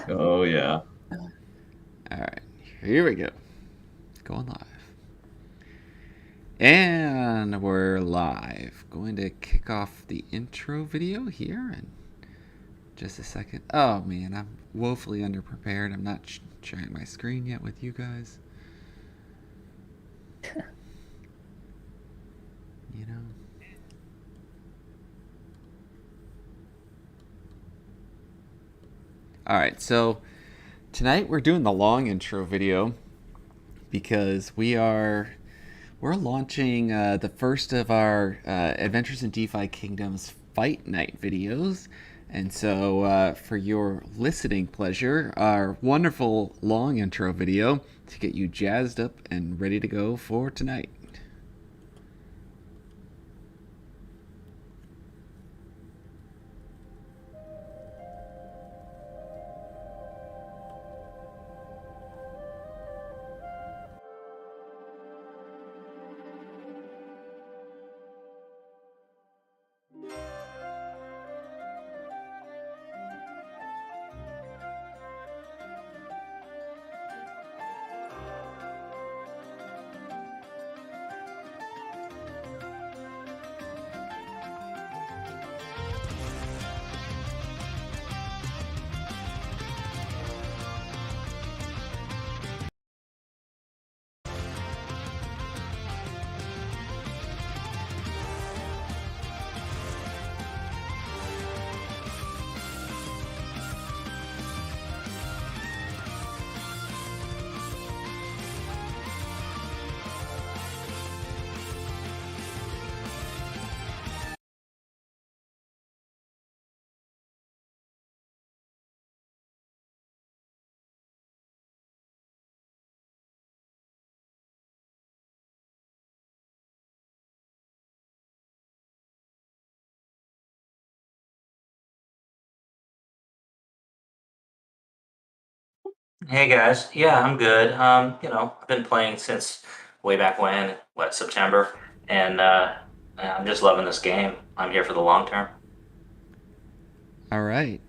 Oh yeah. All right, here we go. Going live. And we're live. Going to kick off the intro video here in just a second. Oh man, I'm woefully underprepared. I'm not sharing my screen yet with you guys. You know. All right, so tonight we're doing the long intro video because we're launching the first of our Adventures in DeFi Kingdoms Fight Night videos. And so, for your listening pleasure, our wonderful long intro video to get you jazzed up and ready to go for tonight. Hey guys, yeah, I'm good. I've been playing since way back when, September, and I'm just loving this game. I'm here for the long term. All right.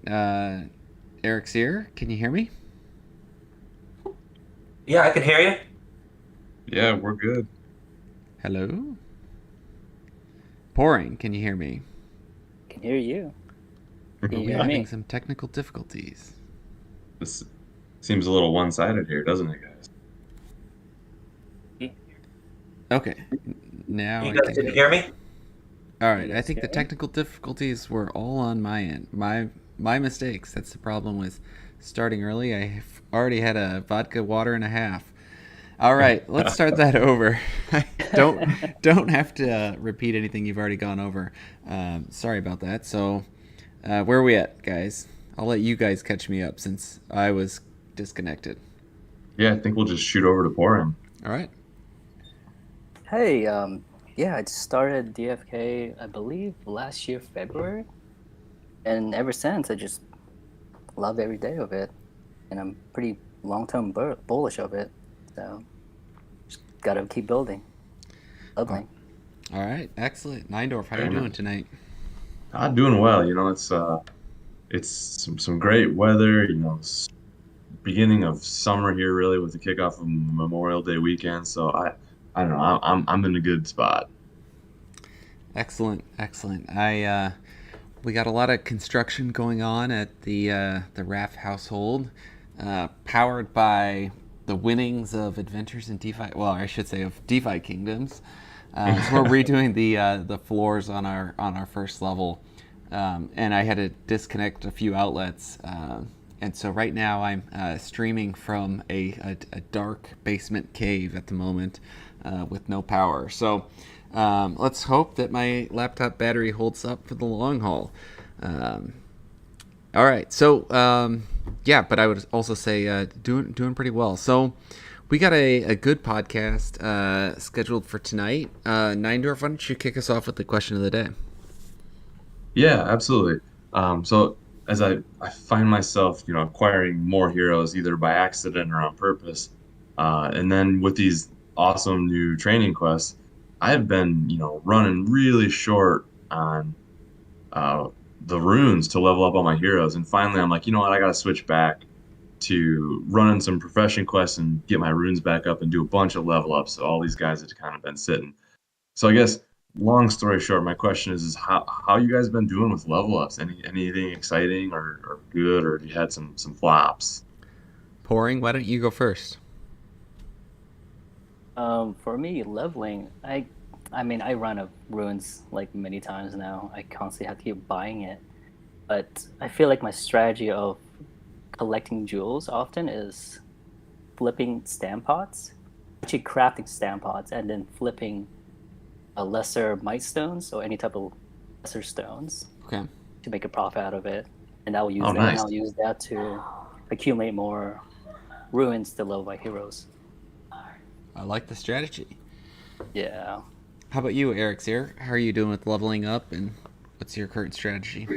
Erexere, can you hear me? Yeah, I can hear you. Yeah, we're good. Hello? Pouring, can you hear me? Can hear you. Can you We're hear having me? some technical difficulties. This seems a little one-sided here, doesn't it, guys? You Okay, now you I guys think didn't hear me? all Can right, you I guys think hear the me? technical difficulties were all on my end. My mistakes. That's the problem with starting early. I've already had a vodka water and a half. All right, let's start that over. I don't have to repeat anything you've already gone over. Sorry about that. So, where are we at, guys? I'll let you guys catch me up since I was disconnected. Yeah, I think we'll just shoot over to pouring. All right. Hey, yeah, I started DFK, I believe, last year, February. And ever since, I just love every day of it. And I'm pretty long-term bullish of it. So, just gotta keep building. Uh, Lovely. all right. Excellent. Neindorf, how you Very doing nice. tonight? Doing well. It's some great weather. Beginning of summer here, really, with the kickoff of Memorial Day weekend. So I don't know. I'm in a good spot. Excellent. Excellent. We got a lot of construction going on at the Raph household, powered by the winnings of Adventures in DeFi. Well, I should say of DeFi Kingdoms. So we're redoing the floors on our first level, and I had to disconnect a few outlets. And so right now I'm streaming from a dark basement cave at the moment with no power. So let's hope that my laptop battery holds up for the long haul. Um, all right, so yeah, but I would also say doing pretty well. So we got a good podcast scheduled for tonight. Neindorf, why don't you kick us off with the question of the day? Yeah, absolutely. So as I find myself, acquiring more heroes either by accident or on purpose, and then with these awesome new training quests, I've been, running really short on uh, the runes to level up all my heroes. And finally, I'm like, you know what? I got to switch back to running some profession quests and get my runes back up and do a bunch of level ups. So all these guys have kind of been sitting. So I guess long story short, my question is how you guys been doing with level ups? Anything exciting or good, or have you had some flops? Pouring, why don't you go first? For me, leveling, I mean, I run up runes like many times now. I constantly have to keep buying it, but I feel like my strategy of collecting jewels often is flipping stamp pots, actually crafting stamp pots, and then flipping a lesser might stones or any type of lesser stones Okay. to make a profit out of it, and I will use Oh, that, and nice. I'll use that to accumulate more ruins to level my heroes. I like the strategy. Yeah. How about you, Erexere? How are you doing with leveling up, and what's your current strategy?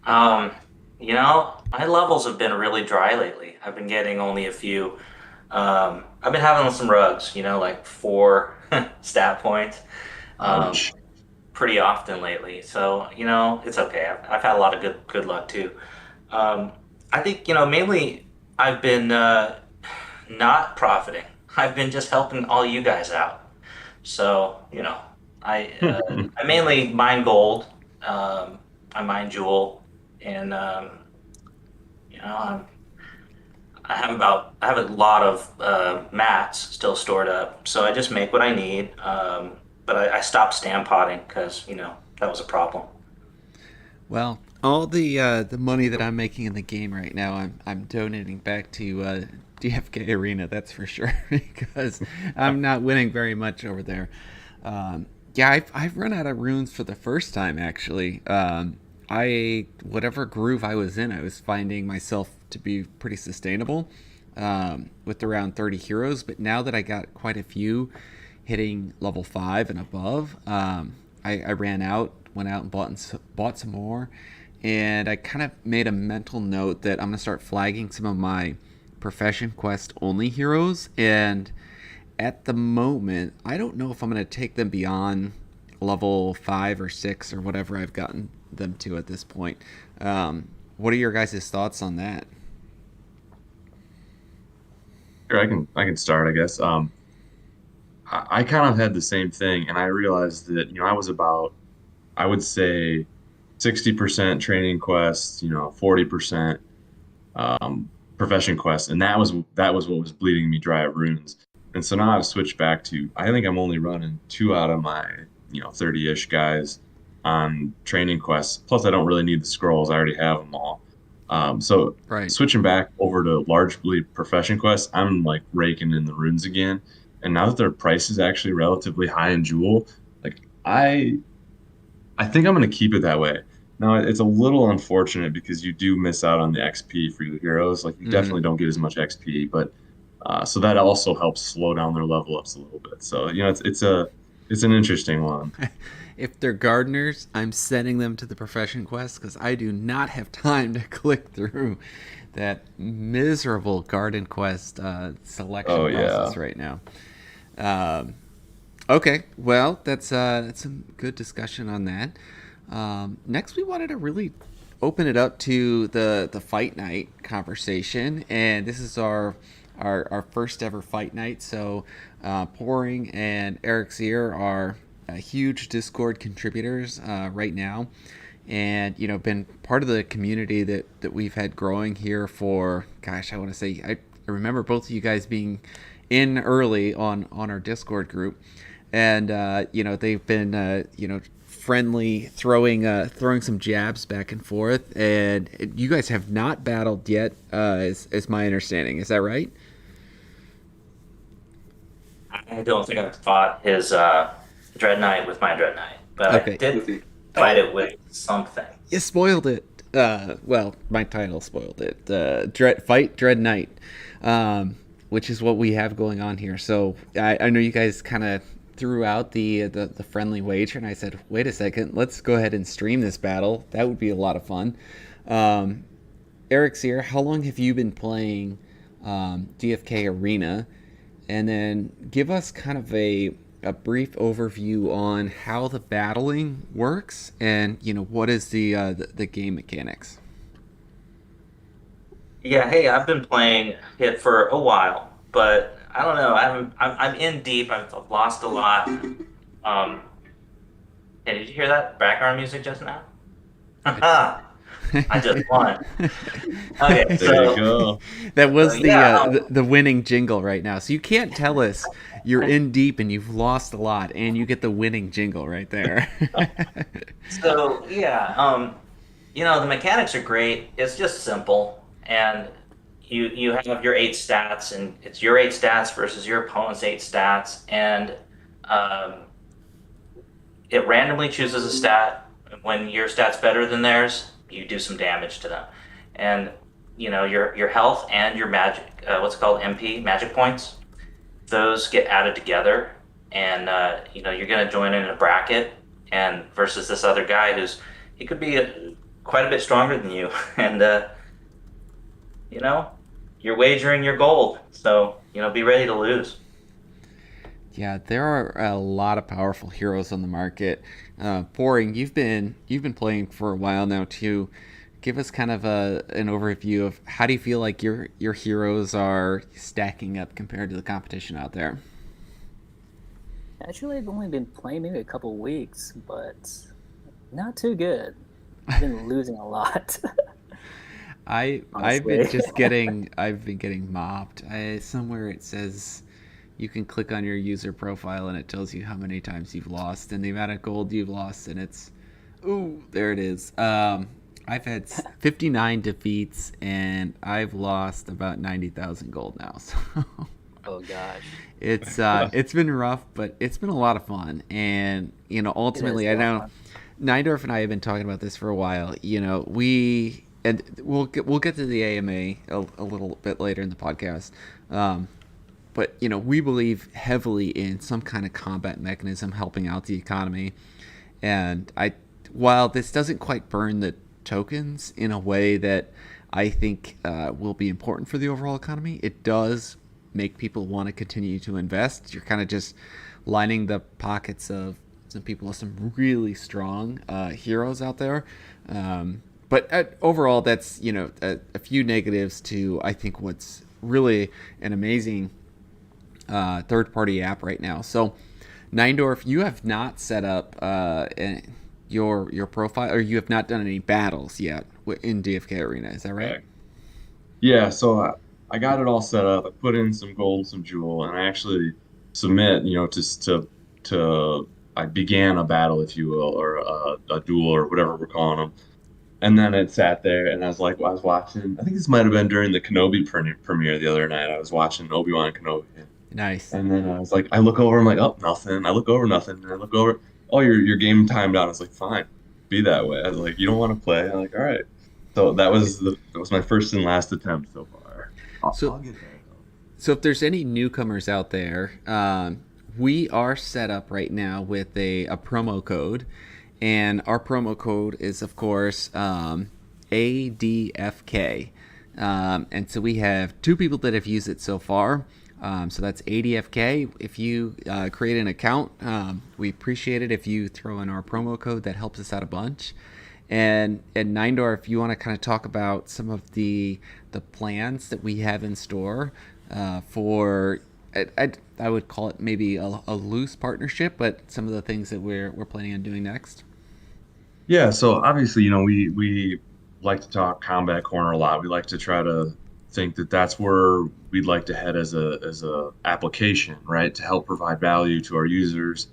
Um, my levels have been really dry lately. I've been getting only a few. I've been having some rugs, like 4 stat points, um, Ouch. pretty often lately. So, it's okay. I've had a lot of good luck too. Um, I think, mainly I've been not profiting. I've been just helping all you guys out. So, I mainly mine gold. Um, I mine jewel, and you know, I'm, I have a lot of mats still stored up. So I just make what I need. But I stopped stand potting because that was a problem. Well, all the money that I'm making in the game right now, I'm donating back to DFK Arena. That's for sure because I'm not winning very much over there. Yeah, I've run out of runes for the first time actually. I whatever groove I was in, I was finding myself to be pretty sustainable with around 30 heroes. But now that I got quite a few hitting level 5 and above, I ran out, went out and bought some more, and I kind of made a mental note that I'm gonna start flagging some of my profession quest only heroes. And at the moment, I don't know if I'm gonna take them beyond level 5 or 6 or whatever I've gotten them to at this point. What are your guys' thoughts on that? Sure, I can start, I guess. I kind of had the same thing, and I realized that I was about, I would say, 60% training quest, 40% um, profession quest, and that was what was bleeding me dry of runes. And so now I've switched back to, I think I'm only running two out of my 30-ish guys on training quests. Plus, I don't really need the scrolls; I already have them all. So Right. switching back over to largely profession quests, I'm like raking in the runes again. And now that their price is actually relatively high in Jewel, like I think I'm going to keep it that way. Now, it's a little unfortunate because you do miss out on the XP for your heroes. Like, you Mm-hmm. definitely don't get as much XP, but so that also helps slow down their level ups a little bit. So, it's an interesting one. If they're gardeners, I'm sending them to the profession quest because I do not have time to click through that miserable garden quest selection Oh process yeah. right now. Um, okay, well, that's some good discussion on that. Next, we wanted to really open it up to the fight night conversation, and this is our first ever fight night. So, Pouring and Erexere are huge Discord contributors right now, and been part of the community that we've had growing here for, gosh, I want to say I remember both of you guys being in early on our Discord group, and they've been friendly, throwing some jabs back and forth, and you guys have not battled yet, is my understanding. Is that right? I don't think I've fought his Dread Knight with my Dread Knight, but I Okay. did fight Oh, it with something. you spoiled it. Well, my title spoiled it. Dread Knight, which is what we have going on here. So I know you guys kind of threw out the friendly wager, and I said, wait a second, let's go ahead and stream this battle. That would be a lot of fun. Um, Eric's here. How long have you been playing DFK Arena? And then give us kind of a brief overview on how the battling works and what is the game mechanics. Yeah, hey, I've been playing it for a while, but I don't know. I'm in deep. I've lost a lot. Hey, did you hear that background music just now? I just won. Okay, There you go. That was yeah. the winning jingle right now. So you can't tell us you're in deep and you've lost a lot, and you get the winning jingle right there. So yeah, the mechanics are great. It's just simple, and you have your eight stats, and it's your eight stats versus your opponent's eight stats, and um, it randomly chooses a stat. When your stat's better than theirs, you do some damage to them, and your health and your magic, what's called MP, magic points. Those get added together, and you're going to join in a bracket, and versus this other guy he could be quite a bit stronger than you, and you know you're wagering your gold, so be ready to lose. Yeah, there are a lot of powerful heroes on the market. Boring, you've been playing for a while now too. Give us kind of an overview of how do you feel like your heroes are stacking up compared to the competition out there. Actually, I've only been playing maybe a couple weeks, but not too good. I've been losing a lot, I've been honestly. just getting mobbed. Somewhere it says you can click on your user profile and it tells you how many times you've lost and the amount of gold you've lost, and it's ooh, there it is. I've had 59 defeats and I've lost about 90,000 gold now. So Oh gosh, it's been rough, but it's been a lot of fun. And it is ultimately, a I lot of know fun. Neindorf and I have been talking about this for a while. We'll get to the AMA a little bit later in the podcast. Um, but we believe heavily in some kind of combat mechanism helping out the economy. And while this doesn't quite burn the tokens in a way that I think will be important for the overall economy, it does make people want to continue to invest. You're kind of just lining the pockets of some people with some really strong heroes out there. But overall, that's a few negatives to I think what's really an amazing third-party app right now. So, Neindorf, you have not set up your profile, or you have not done any battles yet in DFK Arena. Is that right? Right. Yeah, so I got it all set up. I put in some gold, some jewel, and I actually submit, to I began a battle, if you will, or a duel, or whatever we're calling them. And then it sat there, and I was watching. I think this might have been during the Kenobi premiere the other night. I was watching Obi-Wan Kenobi, Nice. and then I was like, I look over, I'm like, oh, nothing. I look over, nothing. And I look over, oh, your game timed out. I was like, fine, be that way. I was like, you don't want to play? I'm like, all right. So that was my first and last attempt so far. I'll So get there though. So if there's any newcomers out there, we are set up right now with a promo code, and our promo code is of course ADFK, and so we have two people that have used it so far. So that's ADFK. If you create an account, we appreciate it if you throw in our promo code. That helps us out a bunch. And Nindor, if you want to kind of talk about some of the plans that we have in store for, I would call it maybe a loose partnership, but some of the things that we're planning on doing next. Yeah, so obviously, we like to talk combat corner a lot. We like to try to think that that's where we'd like to head as a application, right? To help provide value to our users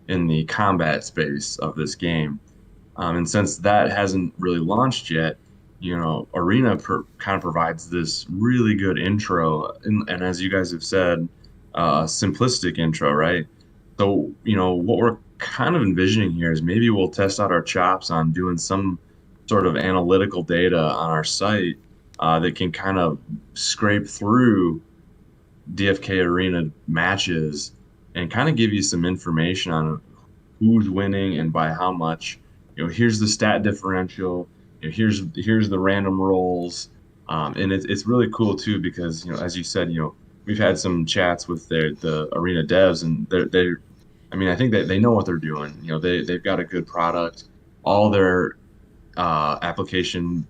in the combat space of this game. And since that hasn't really launched yet, Arena kind of provides this really good intro, and as you guys have said, simplistic intro, right? So, what we're kind of envisioning here is maybe we'll test out our chops on doing some sort of analytical data on our site that can kind of scrape through DFK Arena matches and kind of give you some information on who's winning and by how much. Here's the stat differential. Here's the random rolls, and it's really cool too because as you said, we've had some chats with the arena devs, and they're I mean, I think that they know what they're doing. You know, they've got a good product. All their application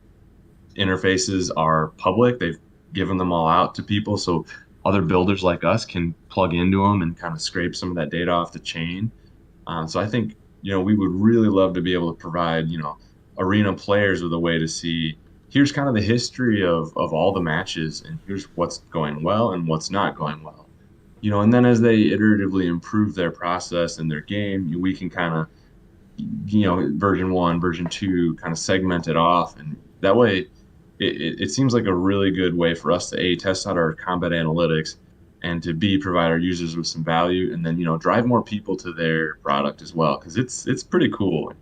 interfaces are public. They've given them all out to people, so other builders like us can plug into them and kind of scrape some of that data off the chain. So I think, we would really love to be able to provide, arena players with a way to see here's kind of the history of all the matches, and here's what's going well and what's not going well. And then as they iteratively improve their process and their game, we can kind of, version one, version two, kind of segment it off. And that way, it seems like a really good way for us to A, test out our combat analytics, and to B, provide our users with some value, and then, drive more people to their product as well, because it's pretty cool.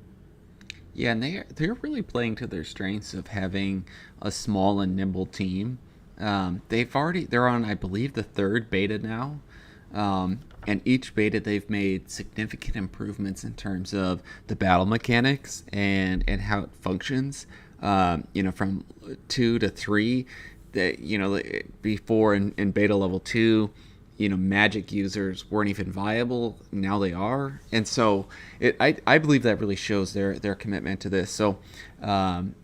Yeah, and they're really playing to their strengths of having a small and nimble team. They're on, I believe, the third beta now, and each beta they've made significant improvements in terms of the battle mechanics and how it functions. From 2 to 3, that before in beta level 2, magic users weren't even viable. Now they are, and so I believe that really shows their commitment to this. So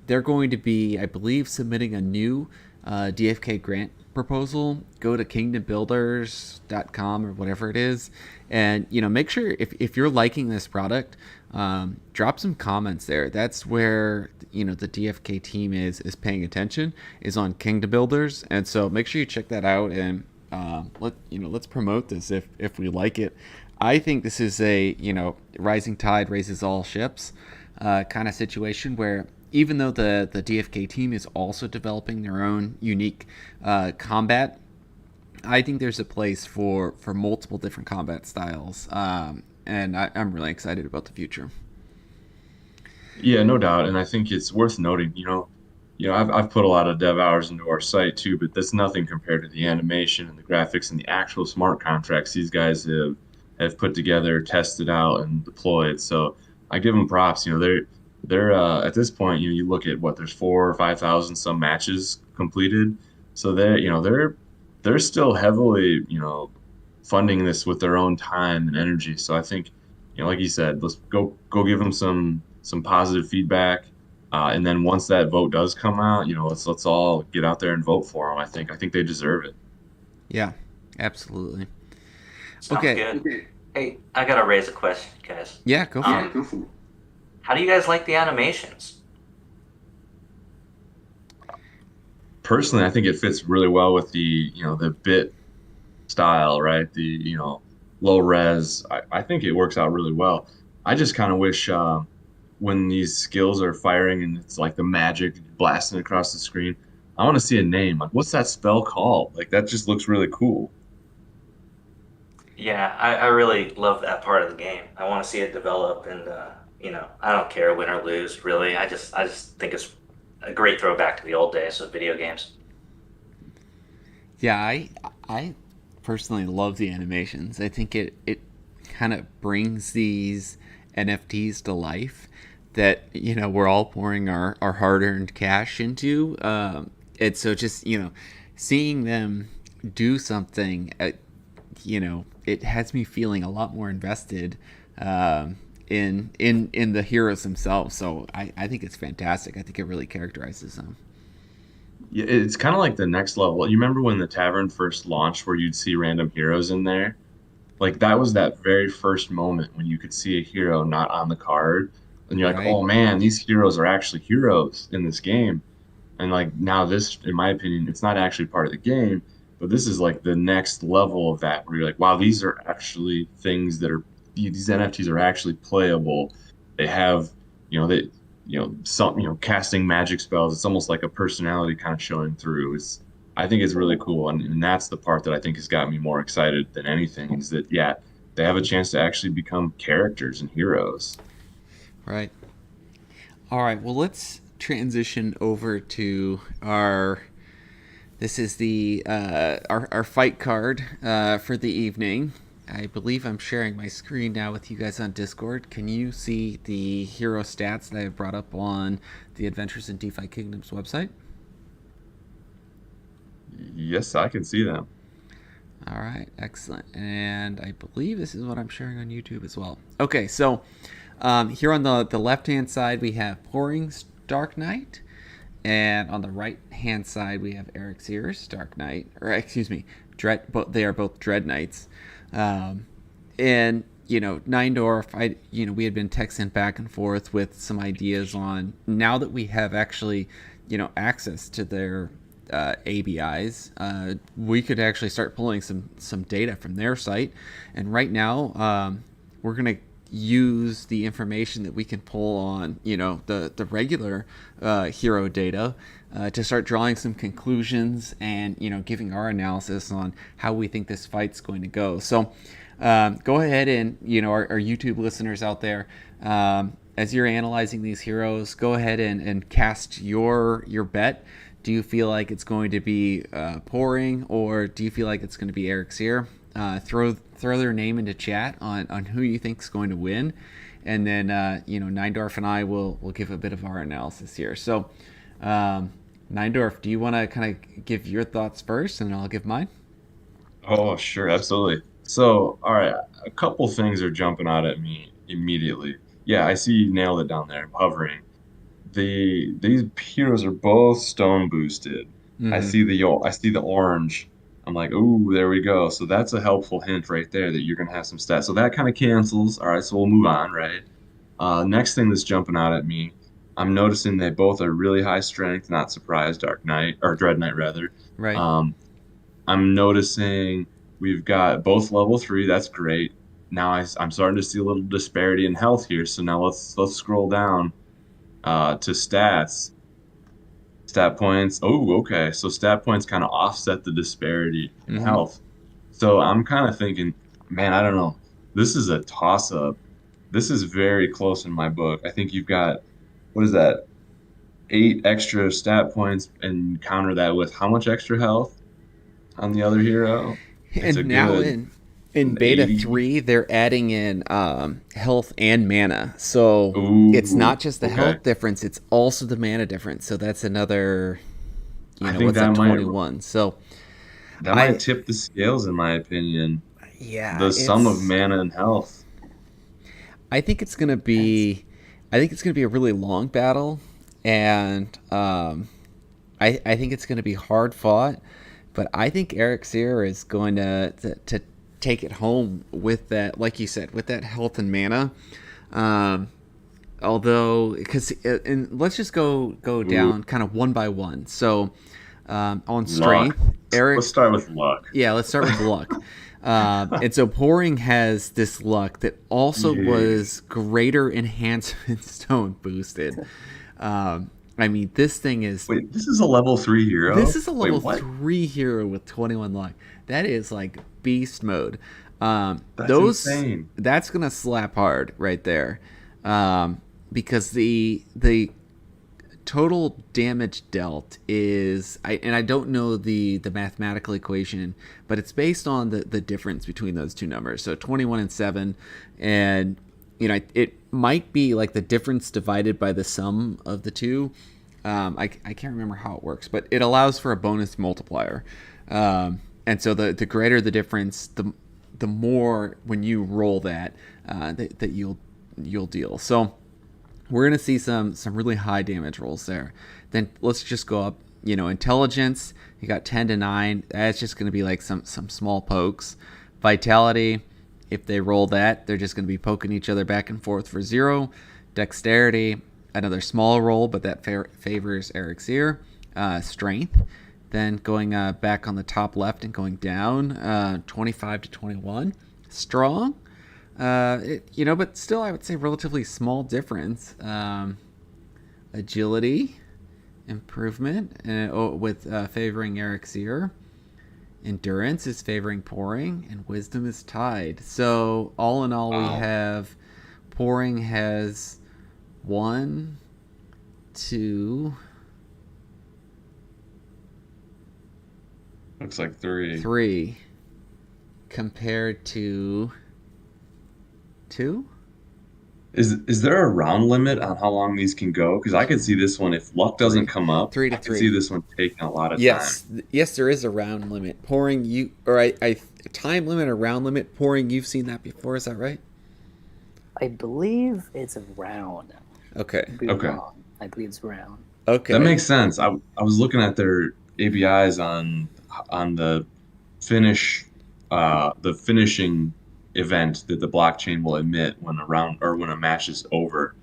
they're going to be, I believe, submitting a new DFK grant proposal. Go to kingdombuilders.com or whatever it is, and make sure if you're liking this product, drop some comments there. That's where the DFK team is paying attention, is on Kingdom Builders, and so make sure you check that out, and let's promote this if we like it. I think this is a rising tide raises all ships kind of situation, where even though the DFK team is also developing their own unique combat, I think there's a place for multiple different combat styles, and I'm really excited about the future. Yeah, no doubt. And I think it's worth noting, I've put a lot of dev hours into our site too, but that's nothing compared to the animation and the graphics and the actual smart contracts these guys have put together, tested out, and deployed. So I give them props. They're at this point, you look at what, there's 4 or 5 thousand some matches completed. So they're still heavily, funding this with their own time and energy. So I think, like you said, let's go give them some positive feedback. And then once that vote does come out, let's all get out there and vote for them. I think they deserve it. Yeah, absolutely. Sounds Okay. good. Hey, I gotta raise a question, guys. Yeah, go for it. Go for it. How do you guys like the animations? Personally, I think it fits really well with the bit style, right? The, low res. I think it works out really well. I just kind of wish when these skills are firing and it's like the magic blasting across the screen, I want to see a name. Like, what's that spell called? Like, that just looks really cool. Yeah, I really love that part of the game. I want to see it develop, and I don't care win or lose, really. I just think it's a great throwback to the old days of video games. Yeah, I personally love the animations. I think it kind of brings these NFTs to life that we're all pouring our hard-earned cash into, and so just seeing them do something, it has me feeling a lot more invested in the heroes themselves. So I think it's fantastic. I think it really characterizes them. Yeah, it's kind of like the next level. You remember when the tavern first launched, where you'd see random heroes in there? Like, that was that very first moment when you could see a hero not on the card, and you're like, Right. oh man, these heroes are actually heroes in this game. And like, now this, in my opinion, it's not actually part of the game, but this is like the next level of that, where you're like, wow, these are actually things that are, these NFTs are actually playable. They have, they some, casting magic spells. It's almost like a personality kind of showing through. I think it's really cool, and that's the part that I think has got me more excited than anything. Is that, yeah, they have a chance to actually become characters and heroes. Right. All right. Well, let's transition over to our. This is the our fight card for the evening. I believe I'm sharing my screen now with you guys on Discord. Can you see the hero stats that I have brought up on the Adventures in DeFi Kingdoms website? Yes, I can see them. All right, excellent. And I believe this is what I'm sharing on YouTube as well. Okay, so here on the left-hand side, we have Pouring's Dark Knight. And on the right-hand side, we have Erexere's Dark Knight. Or, excuse me, they are both Dread Knights. And, Neindorf, we had been texting back and forth with some ideas on, now that we have actually, access to their ABIs, we could actually start pulling some data from their site. And right now, we're going to use the information that we can pull on, the regular hero data to start drawing some conclusions and, giving our analysis on how we think this fight's going to go. So go ahead and, our YouTube listeners out there, as you're analyzing these heroes, go ahead and cast your bet. Do you feel like it's going to be Pouring, or do you feel like it's going to be Erexere? Throw their name into chat on who you think is going to win, and then Neindorf and I will give a bit of our analysis here. So, Neindorf, do you want to kind of give your thoughts first, and I'll give mine? Oh, sure, absolutely. So, all right, a couple things are jumping out at me immediately. Yeah, I see you nailed it down there, hovering. These heroes are both stone boosted. Mm-hmm. I see the orange. I'm like, ooh, there we go. So that's a helpful hint right there that you're gonna have some stats. So that kind of cancels. All right, so we'll move on, right? Next thing that's jumping out at me, I'm noticing they both are really high strength. Not surprised, Dark Knight or Dread Knight rather. Right. Um, I'm noticing we've got both level 3. That's great. Now I'm starting to see a little disparity in health here. So now let's scroll down to stats. Stat points. Oh, okay. So stat points kind of offset the disparity in Mm-hmm. health. So I'm kind of thinking, man, I don't know. This is a toss up. This is very close in my book. I think you've got, what is that? 8 extra stat points, and counter that with how much extra health on the other hero? It's a And now good in beta 80. 3, they're adding in health and mana. So it's Ooh, not just the okay. health difference, it's also the mana difference. So that's another, I think what's that, 21. So that might I, tip the scales in my opinion. yeah, The sum of mana and health. I think it's going to That's be, a really long battle. And I think it's going to be hard fought. But I think Eric Sear is going to take it home with that, like you said, with that health and mana. Um, Although, because and let's just go Ooh, down kind of one by one. So on luck. strength, Eric, Let's start with luck. yeah, let's start with luck. And so Pouring has this luck that also Yeah. was greater enhancement stone boosted. I mean, this thing is Wait, this is a level 3 this hero? is a Wait, level what? 3 hero with 21 luck. That is like beast mode. That's insane. That's gonna slap hard right there, because the total damage dealt is and I don't know the mathematical equation, but it's based on the difference between those two numbers. So 21 and 7, and it might be like the difference divided by the sum of the two. I can't remember how it works, but it allows for a bonus multiplier. And so the greater the difference, the more when you roll that you'll deal. So we're gonna see some really high damage rolls there. Then let's just go up. Intelligence. You got 10 to 9. That's just gonna be like some small pokes. Vitality. If they roll that, they're just going to be poking each other back and forth for 0. Dexterity, another small roll, but that favors Erexere. Strength, then going back on the top left and going down, 25 to 21. Strong, but still I would say relatively small difference. Agility, improvement, with favoring Erexere. Endurance is favoring Pouring, and Wisdom is tied. So all in all, we Wow. have Pouring has 1, 2, Looks like 3. 3, compared to 2. Is there a round limit on how long these can go? Because I could see this one, if luck doesn't Three, come up, three to I could see three. this one taking a lot of time. Yes, there is a round limit. Pouring you or I time limit or round limit. Pouring, you've seen that before, is that right? I believe it's round. Okay. Could be Okay. wrong. I believe it's round. That Okay. makes sense. I was looking at their APIs on the finishing event that the blockchain will emit when a round or when a match is over.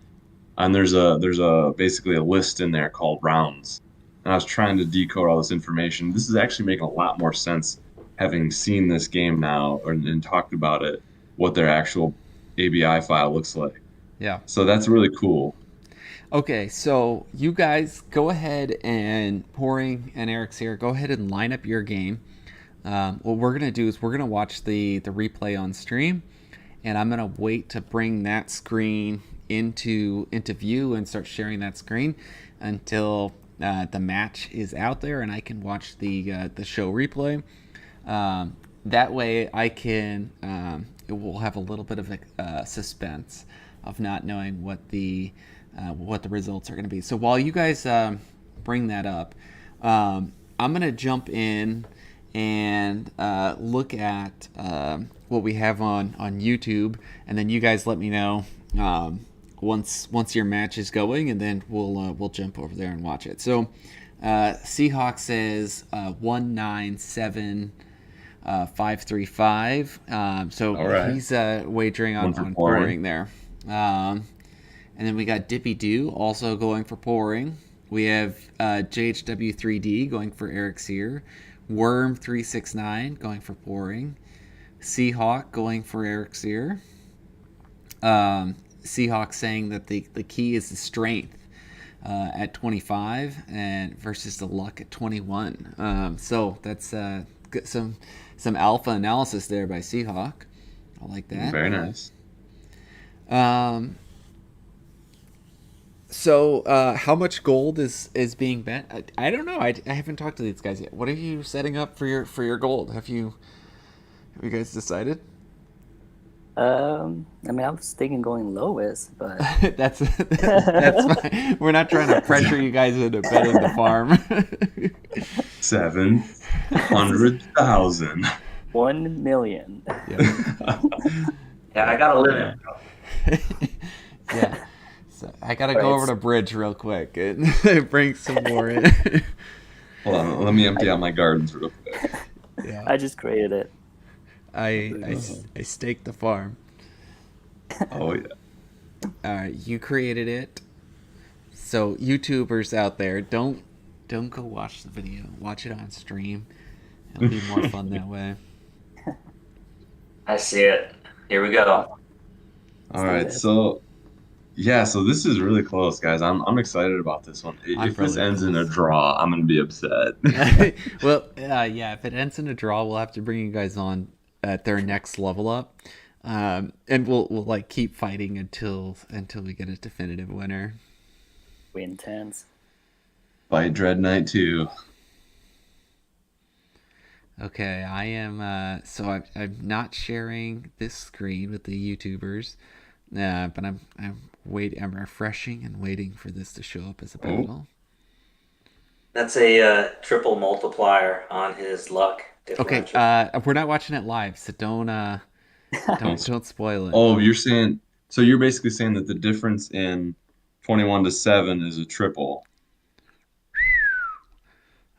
And there's a basically a list in there called rounds. And I was trying to decode all this information. This is actually making a lot more sense having seen this game now and talked about it, what their actual ABI file looks like. Yeah. So that's really cool. Okay, so you guys go ahead and Pouring and Erexere, go ahead and line up your game. What we're gonna do is we're gonna watch the replay on stream, and I'm gonna wait to bring that screen into view and start sharing that screen until the match is out there and I can watch the show replay. That way I can it will have a little bit of suspense of not knowing what the results are going to be. So while you guys bring that up, I'm going to jump in and look at what we have on YouTube, and then you guys let me know once your match is going, and then we'll jump over there and watch it. So Seahawk says 197,535. So All right. he's wagering One on, for on pouring. pouring there. And then we got Dippy Doo also going for pouring. We have JHW3D going for Erexere. Worm369 going for pouring. Seahawk going for Erexere. Seahawk saying that the key is the strength at 25 and versus the luck at 21. So that's some alpha analysis there by Seahawk. I like that. Very nice. So how much gold is being bet? I don't know. I haven't talked to these guys yet. What are you setting up for your gold? Have you guys decided? I mean, I was thinking going lowest, but that's fine. We're not trying to pressure you guys into betting the farm. 700,000. 1 million. Yeah. Yeah, I got a limit. Yeah. So I gotta All go right, over to Bridge real quick and bring some more in. Hold on, let me empty out my gardens real quick. Yeah. I just created it. I staked the farm. Oh yeah. All right, you created it. So YouTubers out there, don't go watch the video. Watch it on stream. It'll be more fun that way. I see it. Here we go. All right, so yeah, so this is really close, guys. I'm excited about this one. I'm If this really ends in a close. draw, I'm gonna be upset. Well, yeah. If it ends in a draw, we'll have to bring you guys on at their next level up, and we'll like keep fighting until we get a definitive winner. We intense. Fight Dread Knight 2. Okay, I am. So I'm not sharing this screen with the YouTubers, but I'm I'm refreshing and waiting for this to show up as a battle. That's a triple multiplier on his luck Okay, differential. we're not watching it live, so don't spoil it. Oh, you're saying so you're basically saying that the difference in 21 to 7 is a triple.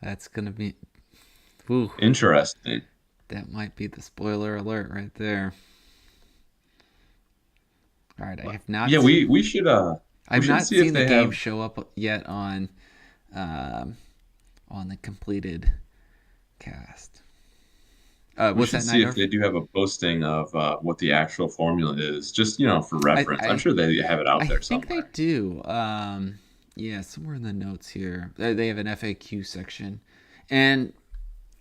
That's gonna be. Ooh, Interesting. that might be the spoiler alert right there. All right, I have not. Yeah, we should I've not see if seen the they game have. show up yet um, on the completed cast. We What's should that, see if Nightdorf? they do have a posting of what the actual formula is, just for I, reference. I'm I sure they have it out I there think they somewhere. do. Yeah, somewhere in the notes here, they have an FAQ section, and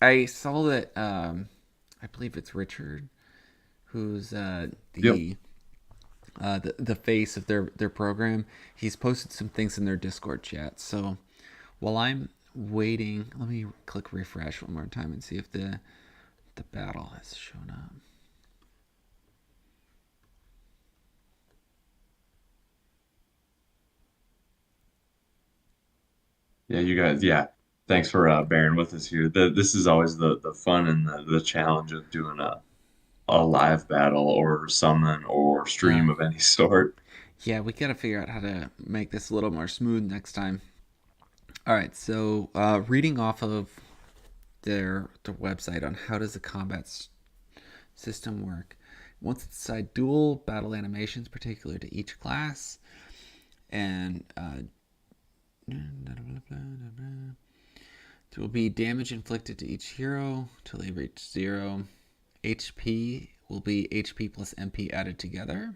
I saw that. I believe it's Richard, who's Yep. the face of their program. He's posted some things in their Discord chat. So while I'm waiting, let me click refresh one more time and see if the battle has shown up. Yeah, you guys, yeah. Thanks for bearing with us here. This is always the fun and the challenge of doing a live battle or summon or Uh, stream of any sort. yeah, we gotta figure out how to make this a little more smooth next time. All right, so reading off of their website on how does the combat system work. Once it's decide dual battle animations particular to each class, and there will be damage inflicted to each hero till they reach 0. HP will be HP plus MP added together.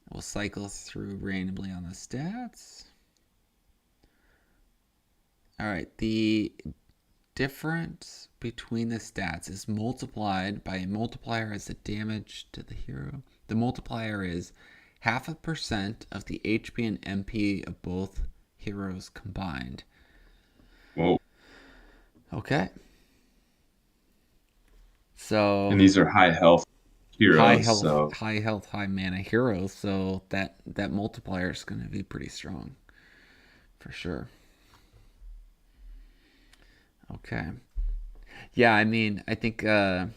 We'll cycle through randomly on the stats. All right, the difference between the stats is multiplied by a multiplier as the damage to the hero. The multiplier is 0.5% of the HP and MP of both heroes combined. Whoa. Okay. So And these are high health heroes, so high health, high mana heroes. So that multiplier is going to be pretty strong, for sure. Okay. Yeah, I mean, I think, and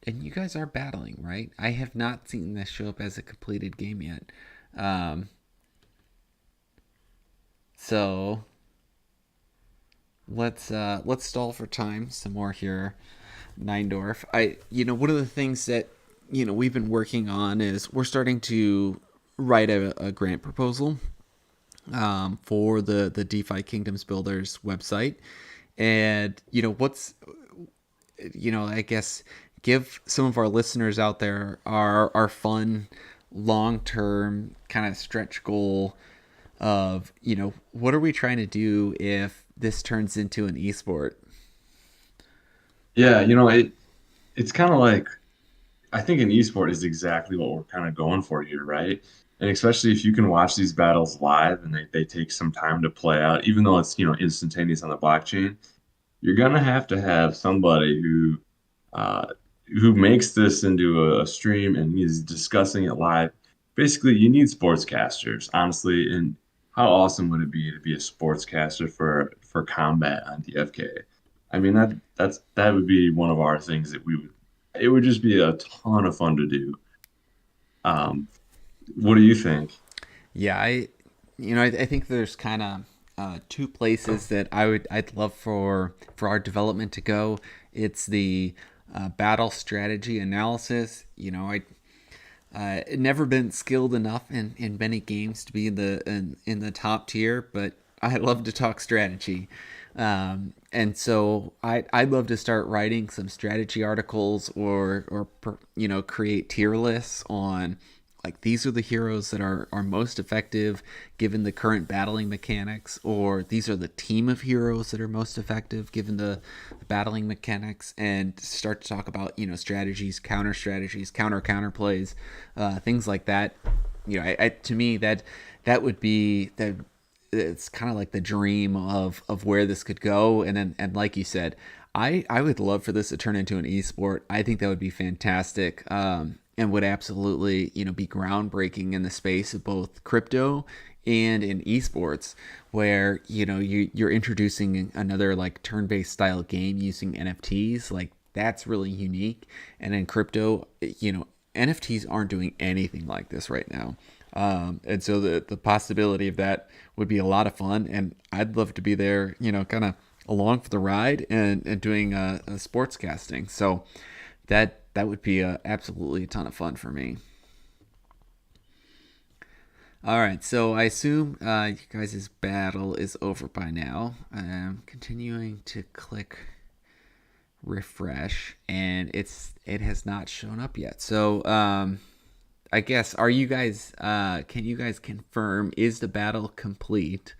you guys are battling, right? I have not seen this show up as a completed game yet. Um, so let's stall for time some more here, Neindorf. One of the things that we've been working on is we're starting to write a grant proposal for the DeFi Kingdoms Builders website, and I guess give some of our listeners out there our fun long term kind of stretch goal of what are we trying to do if this turns into an esport. yeah, it's kind of like I think an esport is exactly what we're kind of going for here, right? And especially if you can watch these battles live and they take some time to play out, even though it's, instantaneous on the blockchain, you're gonna have to have somebody uh, who makes this into a stream and is discussing it live. Basically, you need sportscasters, honestly. And how awesome would it be to be a sportscaster for combat on DFK? I mean, that would be one of our things that we would. It would just be a ton of fun to do. Um, what do you think? Yeah, I think there's kind of two places that I'd love for our development to go. It's the battle strategy analysis. Never been skilled enough in many games to be in the top tier, but I love to talk strategy. And so I'd love to start writing some strategy articles or create tier lists on like these are the heroes that are most effective given the current battling mechanics, or these are the team of heroes that are most effective given the battling mechanics, and start to talk about strategies, counter plays, things like that. To me that would be that it's kind of like the dream of where this could go. And like you said, I would love for this to turn into an esport. I think that would be fantastic, and would absolutely be groundbreaking in the space of both crypto and in esports, where you're introducing another like turn-based style game using NFTs. Like that's really unique. And in crypto, NFTs aren't doing anything like this right now. And so the possibility of that would be a lot of fun, and I'd love to be there, kind of along for the ride and doing a sports casting. So that would be absolutely a ton of fun for me. All right, so I assume you guys' battle is over by now. I'm continuing to click refresh, and it has not shown up yet. So I guess are you guys? Can you guys confirm, is the battle complete?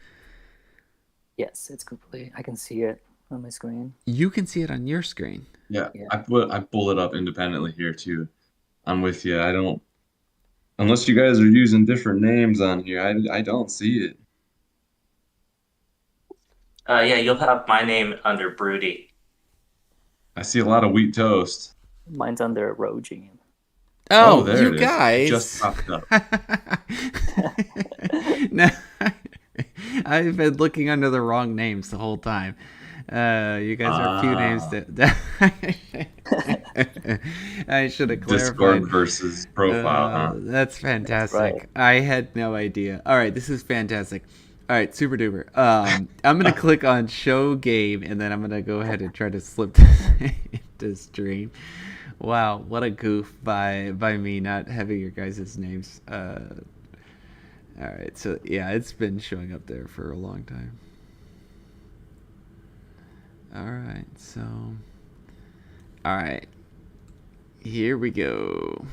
Yes, it's complete. I can see it on my screen. You can see it on your screen. Yeah, Yeah. I pull it up independently here too. I'm with you. I don't unless you guys are using different names on here. I don't see it. Yeah, you'll have my name under Broody. I see a lot of wheat toast. Mine's under Rogine. Oh, Oh, there you it is. It just guys. popped up. No, I've been looking under the wrong names the whole time. You guys are a few names Ah, that I should have clarified. Discord versus profile, huh? That's That's right. fantastic. I had no idea. All right, this is fantastic. All right, super duper. I'm gonna click on show game, and then I'm gonna go ahead and try to slip this into stream. Wow, what a goof by me not having your guys' names. All right, so yeah, it's been showing up there for a long time. All right, so all right, here we go.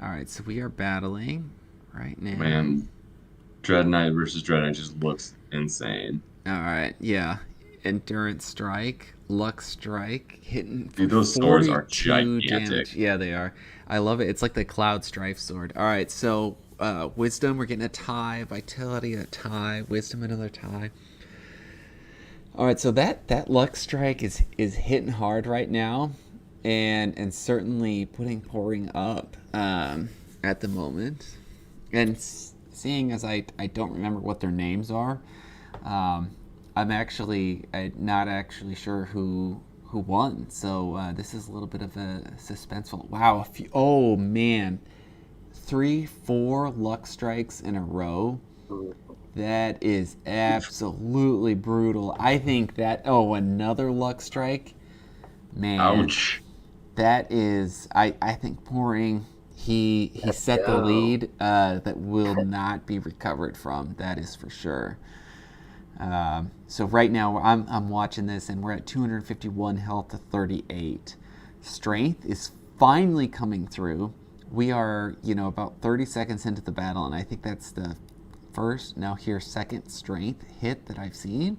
All right, so we are battling right now. Man, Dread Knight versus Dread Knight just looks insane. All right, yeah. Endurance strike, luck strike, hitting for Dude, those swords are 42 gigantic. damage. Yeah, they are. I love it. It's like the Cloud Strife sword. All right, so wisdom, we're getting a tie. Vitality, a tie. Wisdom, another tie. All right, so that luck strike is hitting hard right now, and certainly putting pouring up at the moment. And seeing as I don't remember what their names are, I'm not actually sure who won. So this is a little bit of a suspenseful. Wow, oh man, 3-4 luck strikes in a row. That is absolutely brutal. I think that another luck strike, man. Ouch. That is I think pouring. He set the lead that will not be recovered from. That is for sure. So right now I'm watching this, and we're at 251 health to 38. Strength is finally coming through. We are about 30 seconds into the battle, and I think that's the second strength hit that I've seen.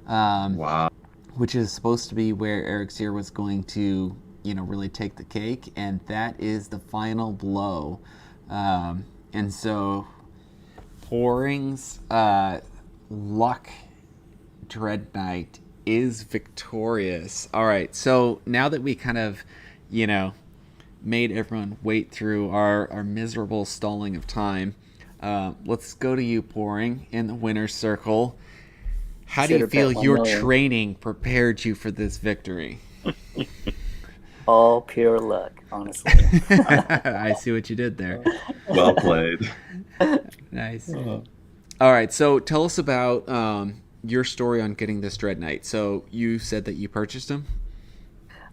Wow. Which is supposed to be where Erexere was going to really take the cake, and that is the final blow. And so Pouring's luck Dread Knight is victorious. All right, so now that we kind of made everyone wait through our miserable stalling of time, let's go to you, Pouring, in the winner's circle. How do you feel your training prepared you for this victory? All pure luck, honestly. I see what you did there. Well played. Nice. All right, so tell us about your story on getting this Dread Knight. So you said that you purchased him?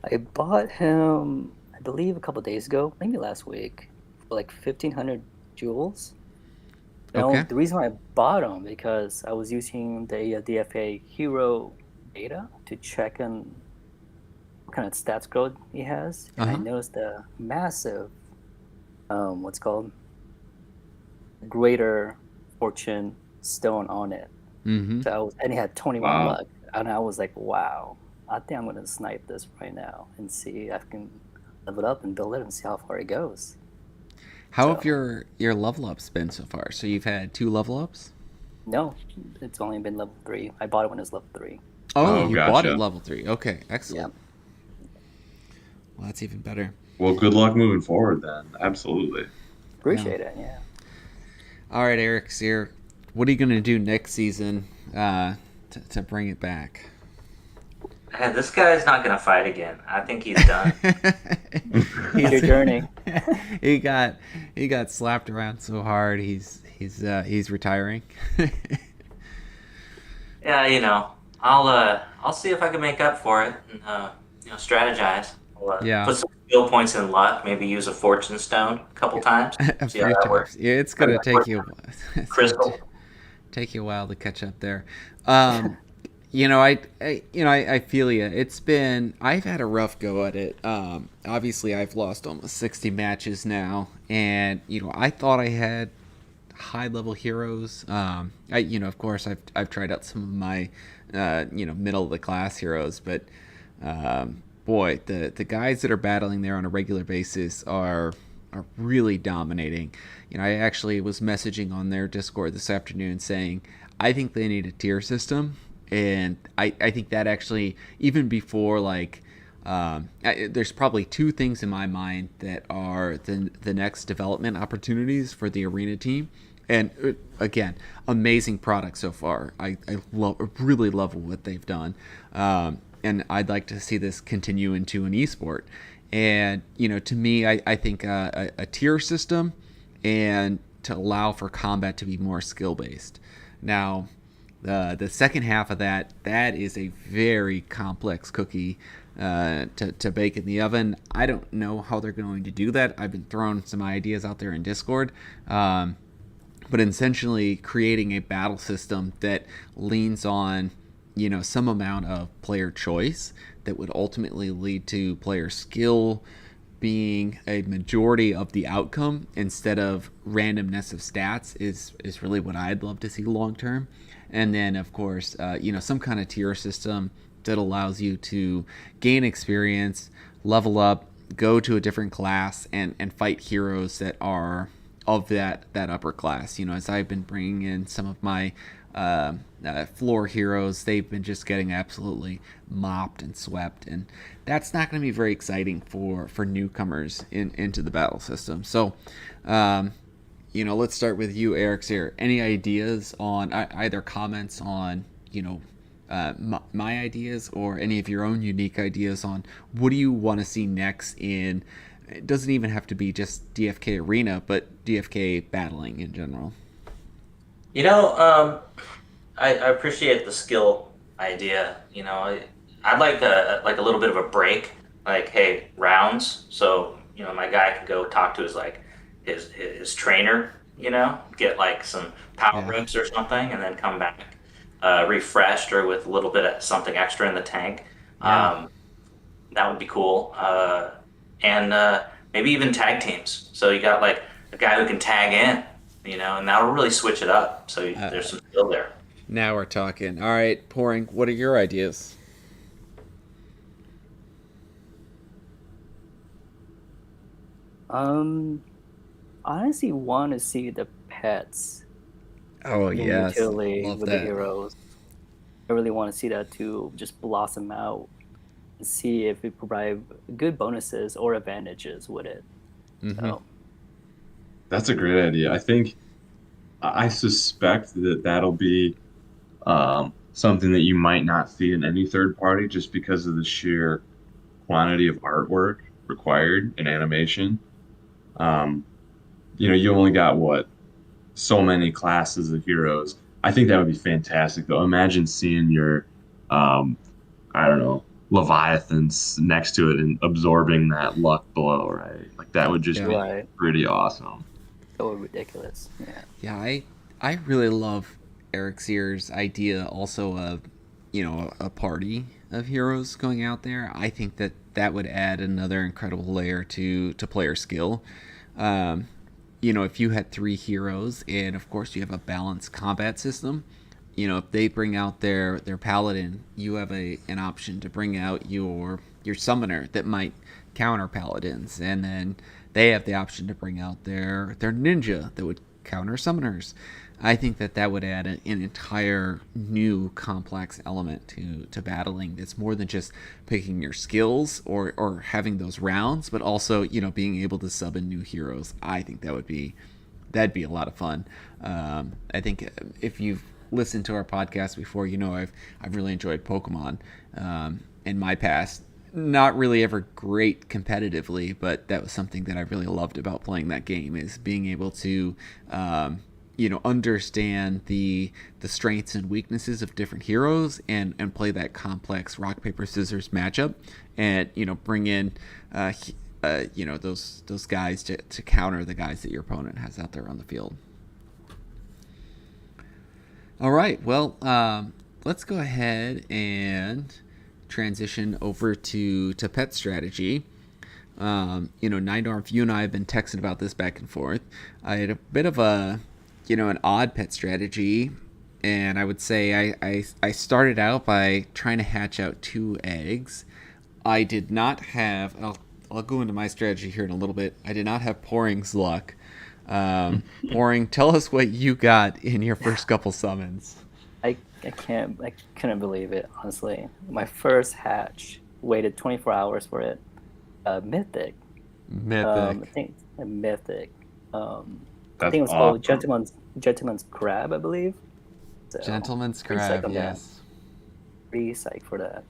I bought him, I believe, a couple days ago, maybe last week, for like 1,500 jewels. Okay. The reason why I bought him because I was using the DFA hero data to check on what kind of stats growth he has, and I noticed the massive, what's called, greater fortune stone on it. Mm-hmm. So and he had 21 luck, and I was like, wow, I think I'm gonna snipe this right now and see if I can level it up and build it and see how far it goes. How have your level ups been so far? So you've had 2 level ups? No, it's only been level 3. I bought it when it was level 3. Oh, you bought it level 3. Okay, excellent. Yeah. Well, that's even better. Well, good luck moving forward then. Absolutely. Appreciate it, yeah. All right, Erexere, what are you going to do next season to bring it back? This guy's not going to fight again. I think he's done. Your journey. He got slapped around so hard. He's retiring. Yeah, I'll see if I can make up for it and strategize. I'll, put some skill points in luck. Maybe use a fortune stone a couple times. See how that works. Yeah, it's gonna take you. Crystal. Take you a while to catch up there. I feel you. I've had a rough go at it. Obviously, I've lost almost 60 matches now, and I thought I had high level heroes. Of course, I've tried out some of my middle of the class heroes, but boy, the guys that are battling there on a regular basis are really dominating. I actually was messaging on their Discord this afternoon saying I think they need a tier system. And I think that actually, even before There's probably two things in my mind that are the next development opportunities for the arena team. And again, amazing product so far. I really love what they've done. And I'd like to see this continue into an esport. And, to me, I think a tier system and to allow for combat to be more skill based. Now, the second half of that is a very complex cookie to bake in the oven. I don't know how they're going to do that. I've been throwing some ideas out there in Discord. But essentially creating a battle system that leans on, some amount of player choice that would ultimately lead to player skill being a majority of the outcome instead of randomness of stats is really what I'd love to see long term. And then, of course, some kind of tier system that allows you to gain experience, level up, go to a different class, and fight heroes that are of that upper class. As I've been bringing in some of my floor heroes, they've been just getting absolutely mopped and swept, and that's not going to be very exciting for newcomers into the battle system. So, let's start with you, Erexere. Any ideas on either comments on my ideas or any of your own unique ideas on what do you want to see next in? It doesn't even have to be just DFK Arena, but DFK battling in general. I appreciate the skill idea. I'd like a little bit of a break. Like, hey, rounds. So my guy can go talk to his trainer. Get like some power rooms or something, and then come back refreshed or with a little bit of something extra in the tank. That would be cool. And maybe even tag teams. So you got like a guy who can tag in, and that'll really switch it up. So there's some skill there. Now we're talking. All right, Pouring, what are your ideas? Honestly want to see the pets. Oh, yes. Utility Love with that. the heroes. I really want to see that to just blossom out and see if we provide good bonuses or advantages with it. Mm-hmm. So, That's a great idea. I suspect that that'll be something that you might not see in any third party just because of the sheer quantity of artwork required in animation. You only got so many classes of heroes. I think that would be fantastic though. Imagine seeing your, I don't know, Leviathans next to it and absorbing that luck blow, right? Like that would just be pretty awesome. so ridiculous. Yeah. Yeah, I really love Erexere's idea also of, a party of heroes going out there. I think that would add another incredible layer to player skill. If you had 3 heroes and of course you have a balanced combat system, if they bring out their paladin, you have an option to bring out your summoner that might counter paladins, and then they have the option to bring out their ninja that would counter summoners. I think that would add an entire new complex element to battling that's more than just picking your skills or having those rounds, but also being able to sub in new heroes. I think that'd be a lot of fun. I think if you've listened to our podcast before, I've really enjoyed Pokemon in my past. Not really ever great competitively, but that was something that I really loved about playing that game, is being able to understand the strengths and weaknesses of different heroes and play that complex rock paper scissors matchup, and bring in those guys to counter the guys that your opponent has out there on the field. All right, well, let's go ahead and transition over to pet strategy. Nindorf, you and I have been texting about this back and forth. I had a bit of an odd pet strategy, and I would say I started out by trying to hatch out 2 eggs. I did not have, I'll go into my strategy here in a little bit. I did not have Pouring's luck. Pouring, tell us what you got in your first couple summons. I couldn't believe it, honestly. My first hatch, waited 24 hours for it. Mythic. I Mythic. think Mythic. I That's think it was called awesome. Gentleman's Crab, I believe. So Gentleman's pretty psyched Crab, on that. yes. Pretty psyched for that.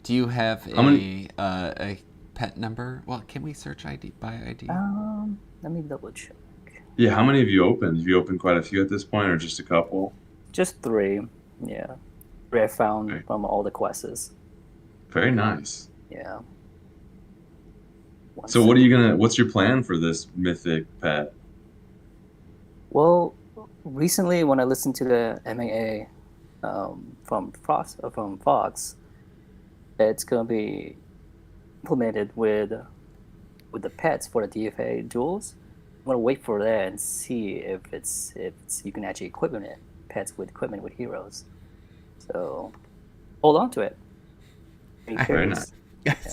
Do you have How many? a pet number? Well, can we search ID by ID? Let me double check. Yeah, how many have you opened? Have you opened quite a few at this point, or just a couple? Just three. Yeah. Three I found Okay. from all the quests. Very nice. Yeah. One So what are you second. gonna? What's your plan for this mythic pet? Well, recently when I listened to the MAA from Fox, it's gonna be implemented with the pets for the DFA duels. I'm gonna wait for that and see if you can actually equipment it pets with equipment with heroes. So hold on to it. Be Very nice. curious.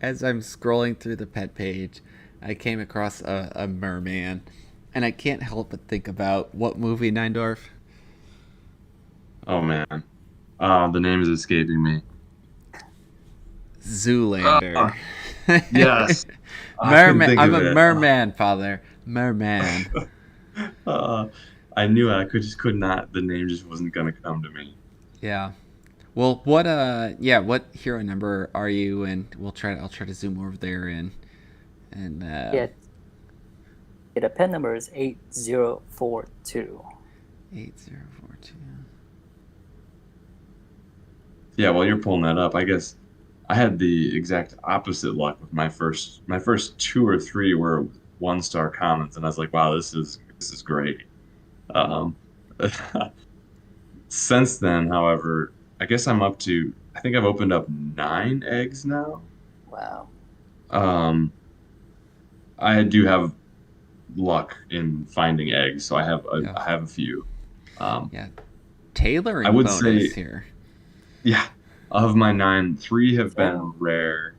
As Yeah. I'm scrolling through the pet page, I came across a merman, and I can't help but think about what movie, Neindorf? Oh man, the name is escaping me. Zoolander. Yes, I couldn't Merman. think I'm of a it. merman, father. Merman. Uh, I knew I could not. The name just wasn't gonna come to me. Yeah. Well, what hero number are you? And I'll try to zoom over there and Yeah. Yeah, the pen number is 8042. 8042. Yeah, while you're pulling that up, I guess I had the exact opposite luck with my first two or three were 1 star comments, and I was like, wow, this is great. Um, since then, however, I guess I'm up to I think I've opened up 9 eggs now. Wow. Um, I do have luck in finding eggs, so Yeah. I have a few. Um, Yeah. I Tailoring would bonus say, here. yeah, of my 9, 3 have been Wow. rare,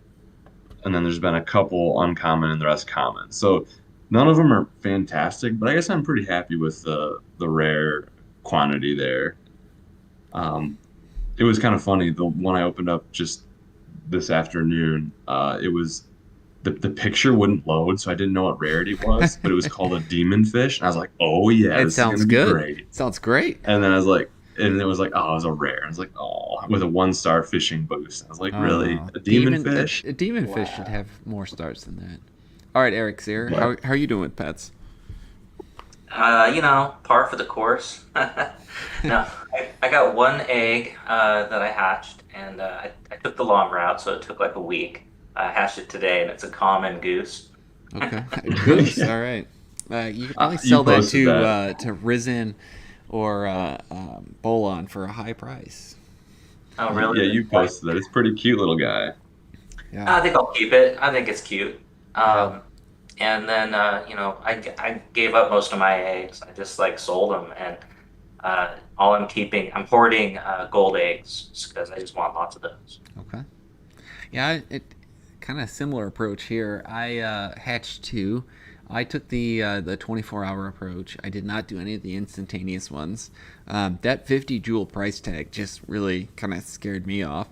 and then there's been a couple uncommon and the rest common. So none of them are fantastic, but I guess I'm pretty happy with the rare quantity there. Um, it was kind of funny. The one I opened up just this afternoon, it was the picture wouldn't load, so I didn't know what rarity it was, but it was called a demon fish, and I was like, oh yeah, It this is sounds gonna be good. great. Sounds great. And then I was like, and it was like, oh, it was a rare. I was like, oh, with a 1 star fishing boost. I was like, really, Oh, a demon a fish? demon fish should Wow. have more stars than that. All right, Erexere, But how are you doing with pets? Par for the course. No, I got one egg that I hatched, and I took the long route, so it took like a week. I hatched it today, and it's a common goose. Okay, a goose. yeah, All right. You could probably you sell that posted that. to Risen or Bolon for a high price. Oh, Yeah, really? you posted that. It's a pretty cute little guy. Yeah. I think I'll keep it. I think it's cute. Yeah. And then, I gave up most of my eggs. I just like sold them, and all I'm hoarding gold eggs because I just want lots of those. Okay. Yeah, it kind of similar approach here. I hatched two. I took the 24-hour approach. I did not do any of the instantaneous ones. That 50 jewel price tag just really kind of scared me off,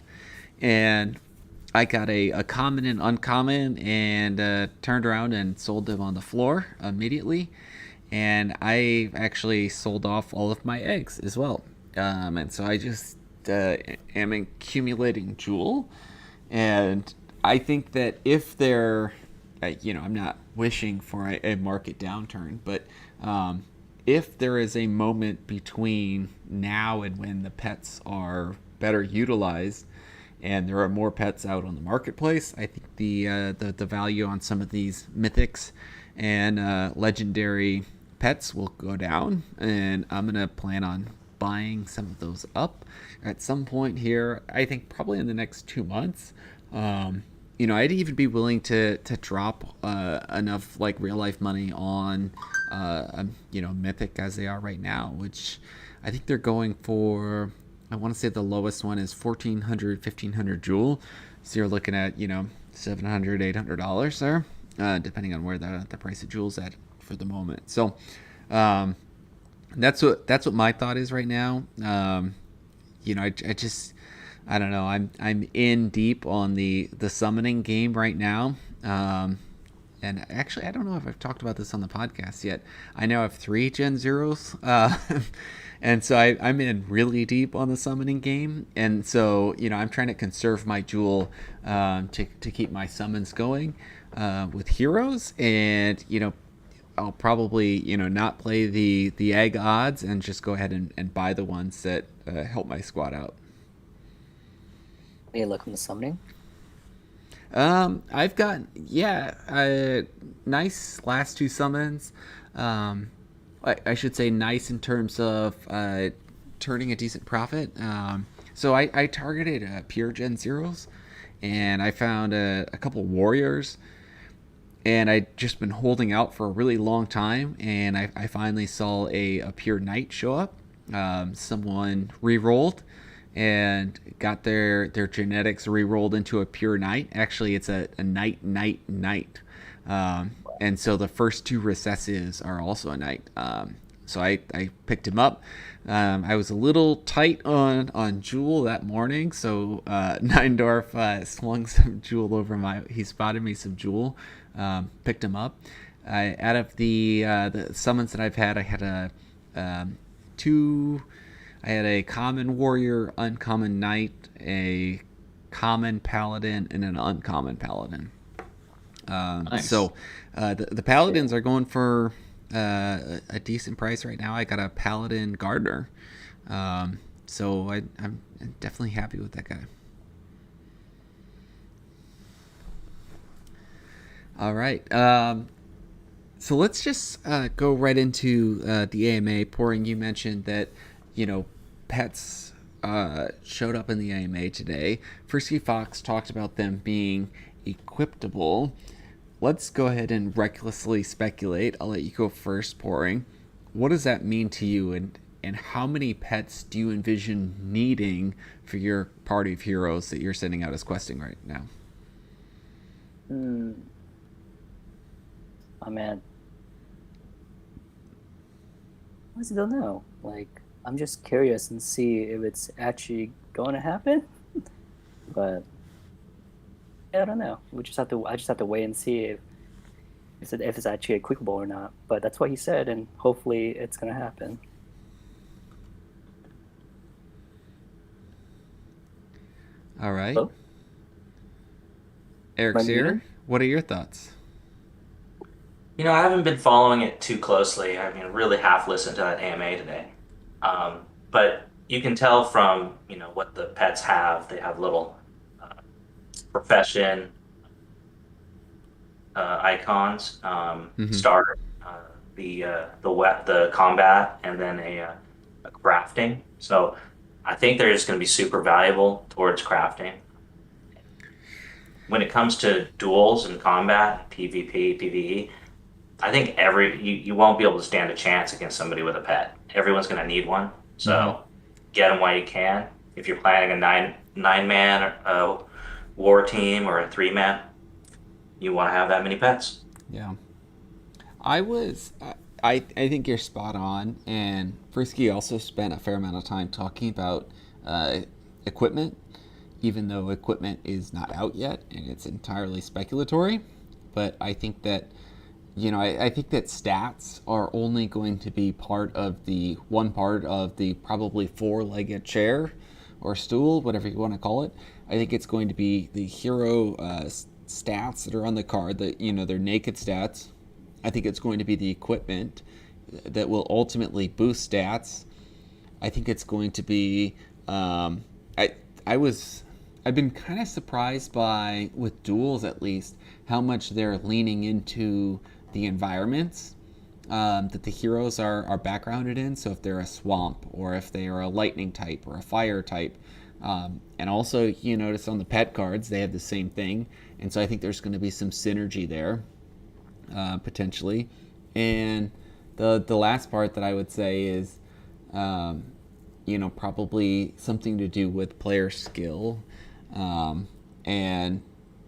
and I got a common and uncommon, and turned around and sold them on the floor immediately. And I actually sold off all of my eggs as well. And so I just am accumulating jewel, and I think that if they're, I'm not wishing for a market downturn, but if there is a moment between now and when the pets are better utilized and there are more pets out on the marketplace, I think the value on some of these mythics and legendary pets will go down, and I'm gonna plan on buying some of those up at some point here. I think probably in the next 2 months. I'd even be willing to drop enough like real life money on, mythic as they are right now, which I think they're going for. I want to say the lowest one is 1,400, 1,500 jewel. So you're looking at, $700, $800 there, depending on where the price of jewel's at for the moment. So that's what my thought is right now. I just I don't know. I'm in deep on the summoning game right now. And actually, I don't know if I've talked about this on the podcast yet. I now have 3 Gen 0s. And so I'm in really deep on the summoning game. And so, I'm trying to conserve my jewel to keep my summons going with heroes. And, I'll probably, not play the egg odds and just go ahead and buy the ones that help my squad out. Any luck on the summoning? I've got nice last 2 summons. I should say nice in terms of turning a decent profit. So I targeted pure Gen 0s, and I found a couple warriors, and I'd just been holding out for a really long time, and I finally saw a pure knight show up. Someone re-rolled and got their genetics re-rolled into a pure knight. Actually, it's a knight. And so the first 2 recessives are also a knight. So I picked him up. I was a little tight on Jewel that morning, so Neindorf swung some Jewel over he spotted me some Jewel, picked him up. Out of the summons that I've had, I had I had a common warrior, uncommon knight, a common paladin, and an uncommon paladin. Nice. So the paladins are going for a decent price right now. I got a paladin gardener. So I'm definitely happy with that guy. All right. So let's just go right into the AMA. Pouring, you mentioned that, pets showed up in the AMA today. Frisky Fox talked about them being equipable. Let's go ahead and recklessly speculate. I'll let you go first, Pouring. What does that mean to you, and how many pets do you envision needing for your party of heroes that you're sending out as questing right now? Oh man, I honestly don't know. Like, I'm just curious and see if it's actually going to happen. But I don't know. I just have to wait and see if it's actually equipable or not. But that's what he said, and hopefully it's gonna happen. All right. Hello? Erexere, muted? what are your thoughts? I haven't been following it too closely. I mean, really half listened to that AMA today. But you can tell from, what the pets have. They have little profession icons, starter, the combat, and then a crafting. So I think they're just going to be super valuable towards crafting. When it comes to duels and combat, PvP, PvE, I think you won't be able to stand a chance against somebody with a pet. Everyone's going to need one. So get them while you can. If you're planning a nine-man war team or a 3-man, you want to have that many pets. Yeah. I think you're spot on, and Frisky also spent a fair amount of time talking about equipment, even though equipment is not out yet and it's entirely speculatory. But I think that I think that stats are only going to be one part of the probably 4-legged chair or stool, whatever you want to call it. I think it's going to be the hero stats that are on the card, that their naked stats. I think it's going to be the equipment that will ultimately boost stats. I think it's going to be I've been kind of surprised by, with duels at least, how much they're leaning into the environments that the heroes are backgrounded in. So if they're a swamp, or if they are a lightning type or a fire type. And also, you notice on the pet cards, they have the same thing. And so I think there's going to be some synergy there, potentially. And the last part that I would say is, probably something to do with player skill. And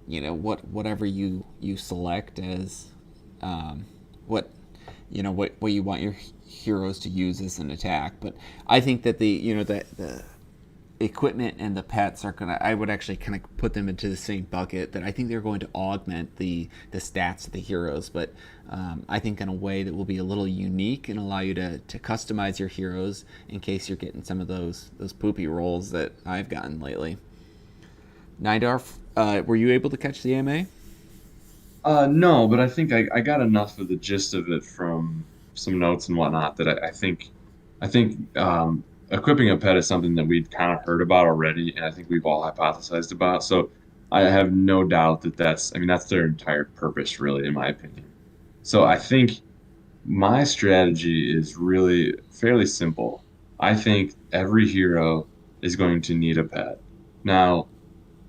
whatever you select as what you want your heroes to use as an attack. But I think that the equipment and the pets are gonna, I would actually kind of put them into the same bucket, that I think they're going to augment the stats of the heroes, but I think in a way that will be a little unique and allow you to customize your heroes in case you're getting some of those poopy rolls that I've gotten lately. Nidorf, were you able to catch the AMA? No, but I think I got enough of the gist of it from some notes and whatnot that I think equipping a pet is something that we'd kind of heard about already, and I think we've all hypothesized about. So I have no doubt that I mean, that's their entire purpose, really, in my opinion. So I think my strategy is really fairly simple. I think every hero is going to need a pet. Now,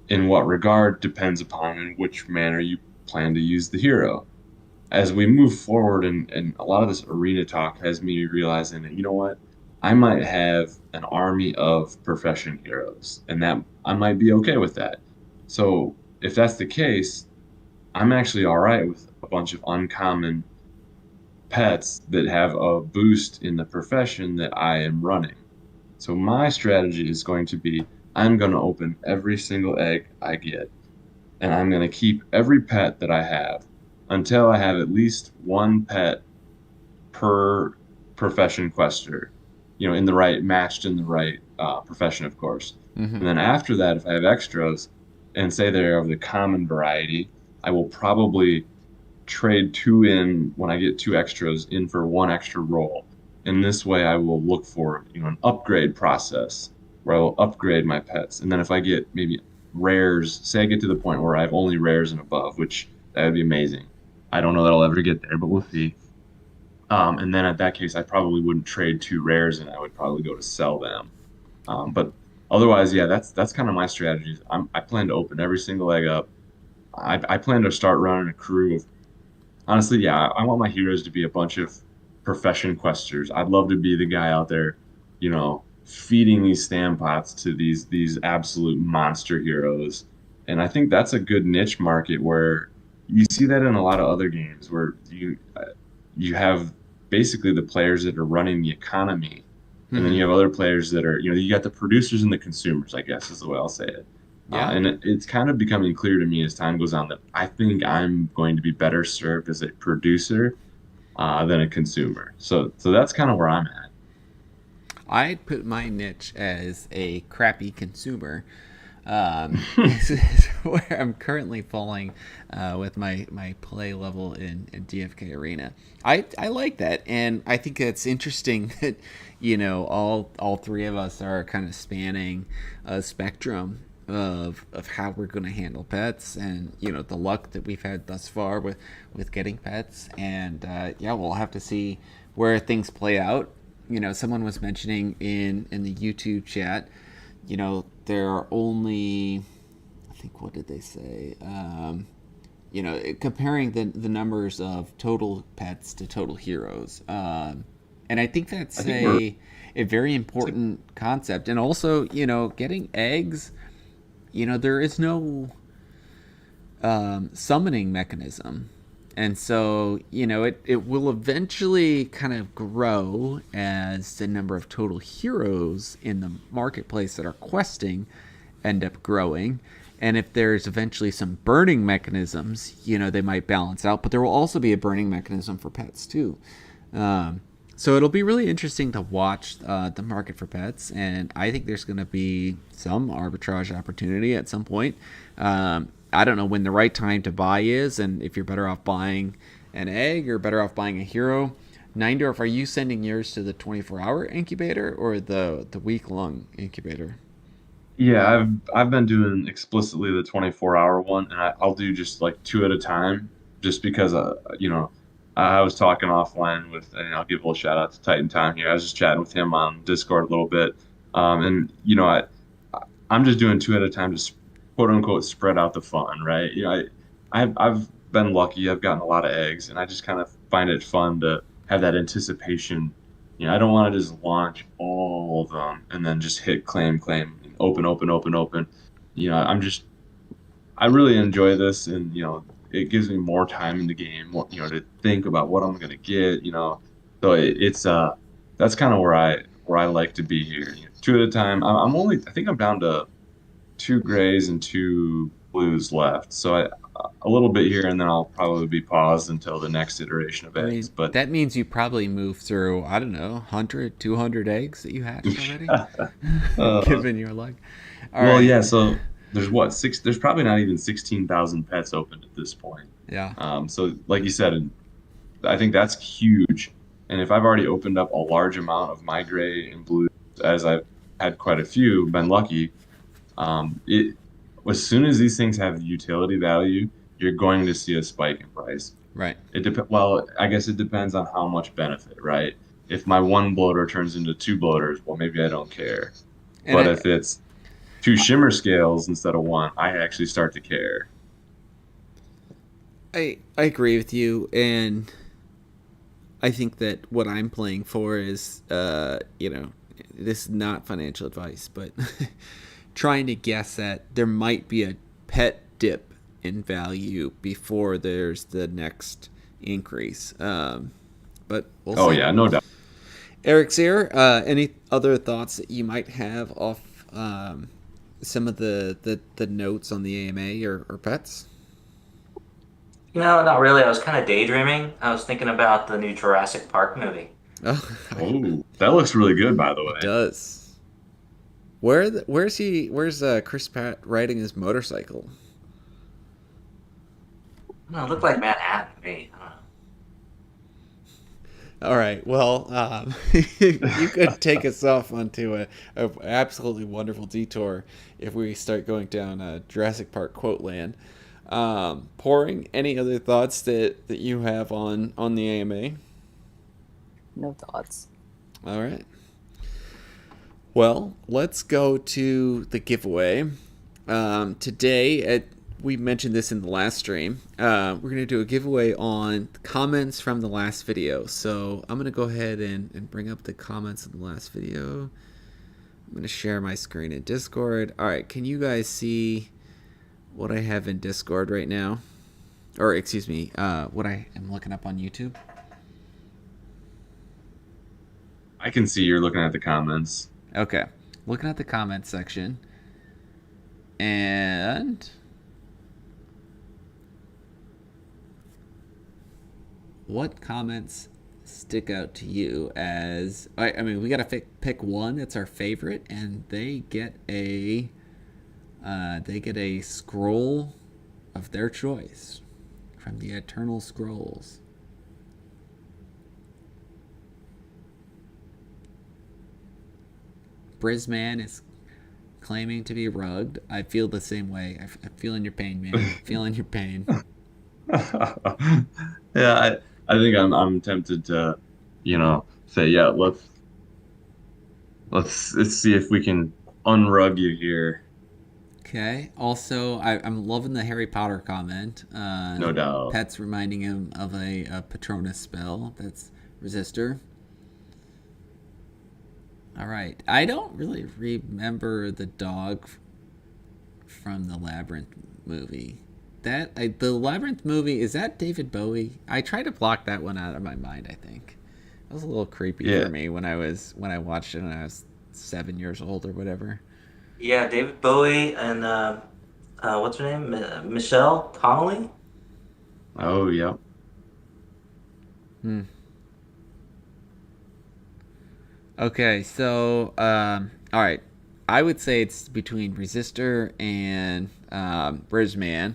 in what regard depends upon in which manner you plan to use the hero. As we move forward, and a lot of this arena talk has me realizing that, you know what, I might have an army of profession heroes, and that I might be okay with that. So if that's the case, I'm actually all right with a bunch of uncommon pets that have a boost in the profession that I am running. So my strategy is going to be, I'm going to open every single egg I get, and I'm going to keep every pet that I have until I have at least one pet per profession quester, in the right, matched in the right profession, of course. Mm-hmm. And then after that, if I have extras and say they're of the common variety, I will probably trade two in when I get two extras in for one extra roll. In this way, I will look for, an upgrade process where I will upgrade my pets. And then if I get maybe rares, say I get to the point where I have only rares and above, which that would be amazing. I don't know that I'll ever get there, but we'll see. And then at that case, I probably wouldn't trade two rares, and I would probably go to sell them. But otherwise, yeah, that's kind of my strategy. I plan to open every single egg up. I plan to start running a crew of, honestly, yeah, I want my heroes to be a bunch of profession questers. I'd love to be the guy out there, feeding these stand pots to these absolute monster heroes. And I think that's a good niche market where you see that in a lot of other games where you have basically the players that are running the economy, and then Mm-hmm. you have other players that are, you got the producers and the consumers, I guess is the way I'll say it. Yeah. And it's kind of becoming clear to me as time goes on that I think I'm going to be better served as a producer than a consumer. So that's kind of where I'm at. I'd put my niche as a crappy consumer. Is where I'm currently falling with my play level in DFK Arena. I like that, and I think it's interesting that all three of us are kind of spanning a spectrum of how we're going to handle pets, and the luck that we've had thus far with getting pets, and yeah, we'll have to see where things play out. Someone was mentioning in the YouTube chat, there are only, I think, what did they say? Comparing the numbers of total pets to total heroes. And I think I that's think we're a very it's like, important concept. And also, getting eggs, there is no summoning mechanism. And so, it will eventually kind of grow as the number of total heroes in the marketplace that are questing end up growing. And if there's eventually some burning mechanisms, they might balance out. But there will also be a burning mechanism for pets, too. So it'll be really interesting to watch the market for pets. And I think there's going to be some arbitrage opportunity at some point. I don't know when the right time to buy is, and if you're better off buying an egg or better off buying a hero. Neindorf, are you sending yours to the 24-hour incubator or the week-long incubator? yeah, I've been doing explicitly the 24-hour one, and I'll do just like two at a time, just because I was talking offline with, and I'll give a little shout out to Titan Time here. I was just chatting with him on Discord a little bit, and I'm just doing two at a time, just quote unquote spread out the fun, right? I've been lucky. I've gotten a lot of eggs, and I just kind of find it fun to have that anticipation. I don't want to just launch all of them and then just hit claim, claim, open, open, open, open. I really enjoy this, and it gives me more time in the game, to think about what I'm gonna get. So it's that's kind of where where I like to be here. Two at a time. I think I'm down to two grays and two blues left. So a little bit here, and then I'll probably be paused until the next iteration of I eggs. mean, But that means you probably moved through, I don't know, 100, 200 eggs that you hatched already, uh, given your luck. All well, right. yeah. So there's what six? There's probably not even 16,000 pets opened at this point. Yeah. So like you said, I think that's huge. And if I've already opened up a large amount of my gray and blue, as I've had quite a few, been lucky. It as soon as these things have utility value, you're going to see a spike in price. Right. Well, I guess it depends on how much benefit, right? If my one bloater turns into two bloaters, well, maybe I don't care. And But if it's two shimmer scales instead of one, I actually start to care. I agree with you, and I think that what I'm playing for is, this is not financial advice, but trying to guess that there might be a pet dip in value before there's the next increase. But we'll Oh see. yeah, no doubt. Erexere, any other thoughts that you might have off some of the notes on the AMA or pets? Not really. I was kind of daydreaming. I was thinking about the new Jurassic Park movie. Oh, Oh, that looks really good, by the it way. does. Where's Chris Pratt riding his motorcycle? No, it looked like Manhattan to me. I don't know. All right. Well, you could take us off onto a absolutely wonderful detour if we start going down Jurassic Park quote land. Pouring, any other thoughts that you have on the AMA? No thoughts. All right. Well, let's go to the giveaway. Today, we mentioned this in the last stream. We're going to do a giveaway on comments from the last video. So I'm going to go ahead and bring up the comments in the last video. I'm going to share my screen in Discord. All right, can you guys see what I have in Discord right now? Or, excuse me, what I am looking up on YouTube? I can see you're looking at the comments. Okay, looking at the comments section. And what comments stick out to you as I mean, we gotta pick one that's our favorite, and they get a scroll of their choice from the Eternal Scrolls. Brisman is claiming to be rugged. I feel the same way. I'm feeling your pain, man. Feeling your pain. Yeah, I think I'm tempted to, say, yeah, let's see if we can unrug you here. Okay. Also, I'm loving the Harry Potter comment. No doubt. Pets reminding him of a Patronus spell. That's Resistor. All right. I don't really remember the dog from the Labyrinth movie. The Labyrinth movie, is that David Bowie? I tried to block that one out of my mind, I think. That was a little creepy Yeah. for me when I watched it when I was 7 years old or whatever. Yeah, David Bowie and what's her name? Michelle Connolly. Oh, yeah. Hmm. Okay, so all right, I would say it's between Resistor and Brisman.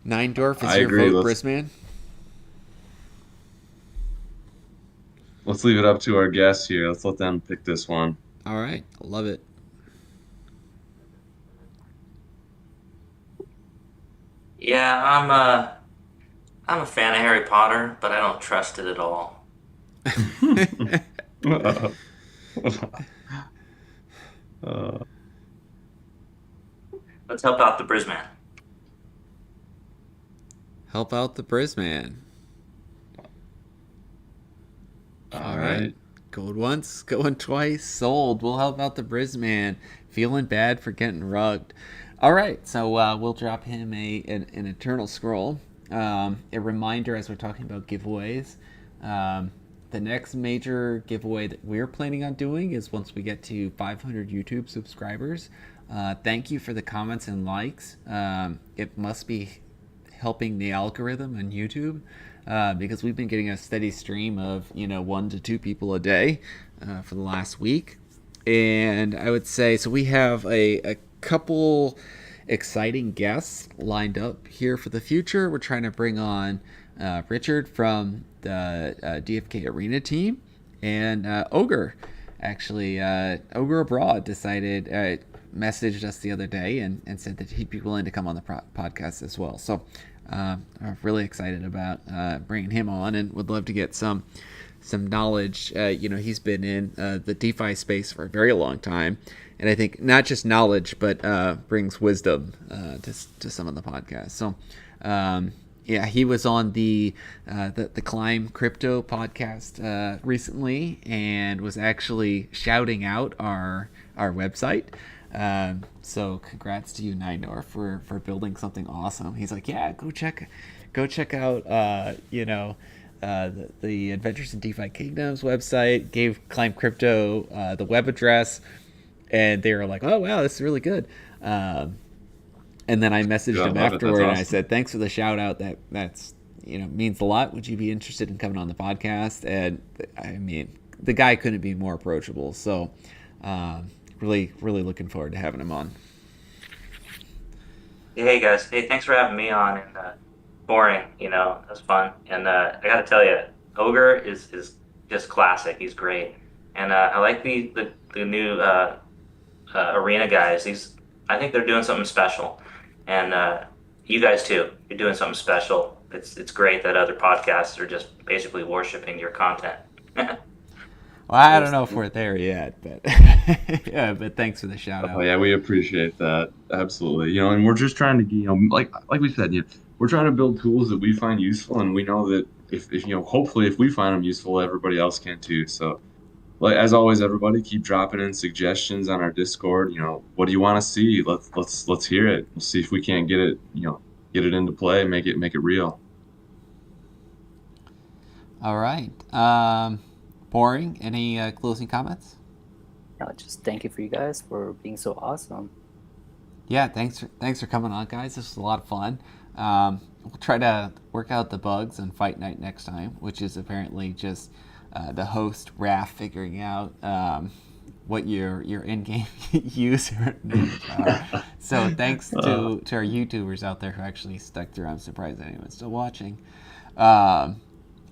Neindorf is I your agree. vote, Brisman. Let's leave it up to our guests here. Let's let them pick this one. All right, I love it. Yeah, I'm a fan of Harry Potter, but I don't trust it at all. Uh, Let's help out the Brisman. Help out the Brisman. all right. Going once, going twice, sold. We'll help out the Brisman. Feeling bad for getting rugged. All right, so we'll drop him an Eternal Scroll. A reminder as we're talking about giveaways. the next major giveaway that we're planning on doing is once we get to 500 YouTube subscribers. Thank you for the comments and likes. It must be helping the algorithm on YouTube, because we've been getting a steady stream of 1 to 2 people a day for the last week. And I would say, so we have a couple exciting guests lined up here for the future. We're trying to bring on Richard from the DFK Arena team, and Ogre. Actually, Ogre Abroad messaged us the other day and said that he'd be willing to come on the podcast as well. So I'm really excited about bringing him on, and would love to get some knowledge. He's been in the DeFi space for a very long time, and I think not just knowledge, but brings wisdom to some of the podcasts. So he was on the Climb Crypto podcast recently, and was actually shouting out our website. So congrats to you, Ninor, for building something awesome. He's like, yeah, go check out the Adventures in DeFi Kingdoms website. Gave Climb Crypto the web address, and they were like, oh wow, this is really good. And then I messaged him afterward, and I said, thanks for the shout out. That's means a lot. Would you be interested in coming on the podcast? And I mean, the guy couldn't be more approachable. So really looking forward to having him on. Hey guys, thanks for having me on. And boring, it was fun. And I gotta tell you, Ogre is just classic. He's great, and I like the new arena guys. I think they're doing something special, and you guys too. You're doing something special. It's great that other podcasts are just basically worshiping your content. Well, I don't know if we're there yet, but yeah, but thanks for the shout out. Oh yeah, we appreciate that. Absolutely. And we're just trying to, like we said, we're trying to build tools that we find useful, and we know that if hopefully if we find them useful, everybody else can too. So, like as always, everybody keep dropping in suggestions on our Discord. What do you want to see? Let's hear it. We'll see if we can't get it, get it into play, make it real. All right. Boring. Any closing comments? Just thank you for you guys for being so awesome. Yeah, thanks for coming on, guys. This was a lot of fun. We'll try to work out the bugs on Fight Night next time, which is apparently just the host Raph figuring out what your in-game user names are. So thanks to our YouTubers out there who actually stuck through. I'm surprised anyone's still watching.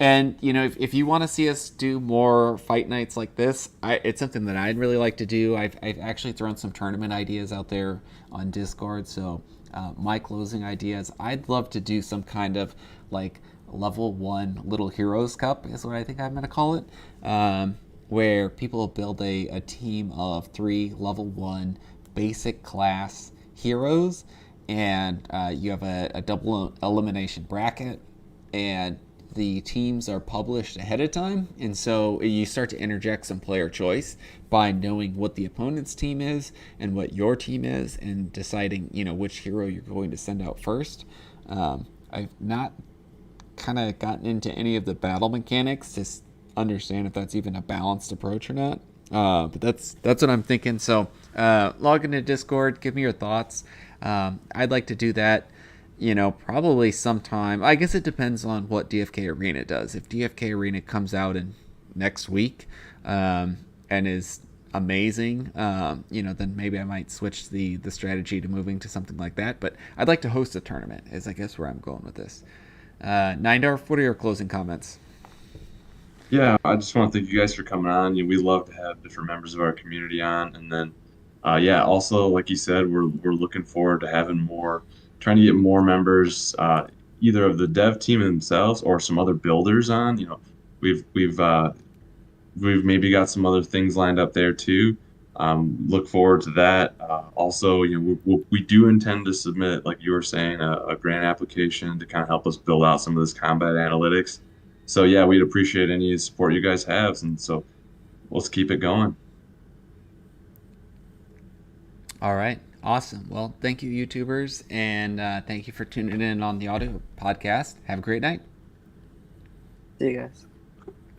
And if you want to see us do more fight nights like this, it's something that I'd really like to do. I've actually thrown some tournament ideas out there on Discord. So my closing ideas, I'd love to do some kind of like level 1 Little Heroes Cup is what I think I'm going to call it, where people build a team of 3 level 1 basic class heroes, and you have a double elimination bracket, and the teams are published ahead of time, and so you start to interject some player choice by knowing what the opponent's team is and what your team is, and deciding which hero you're going to send out first. I've not kind of gotten into any of the battle mechanics to understand if that's even a balanced approach or not, but that's what I'm thinking. So log into Discord, give me your thoughts. I'd like to do that probably sometime. I guess it depends on what DFK Arena does. If DFK Arena comes out in next week and is amazing, then maybe I might switch the strategy to moving to something like that. But I'd like to host a tournament, is I guess where I'm going with this. Nindarf, what are your closing comments? Yeah, I just want to thank you guys for coming on. We love to have different members of our community on, and then also like you said, we're looking forward to having trying to get more members, either of the dev team themselves or some other builders on. We've maybe got some other things lined up there too. Look forward to that. Also, we do intend to submit, like you were saying, a grant application to kind of help us build out some of this combat analytics. So yeah, we'd appreciate any support you guys have, and so let's keep it going. All right. Awesome. Well, thank you, YouTubers, and thank you for tuning in on the audio podcast. Have a great night. See you guys.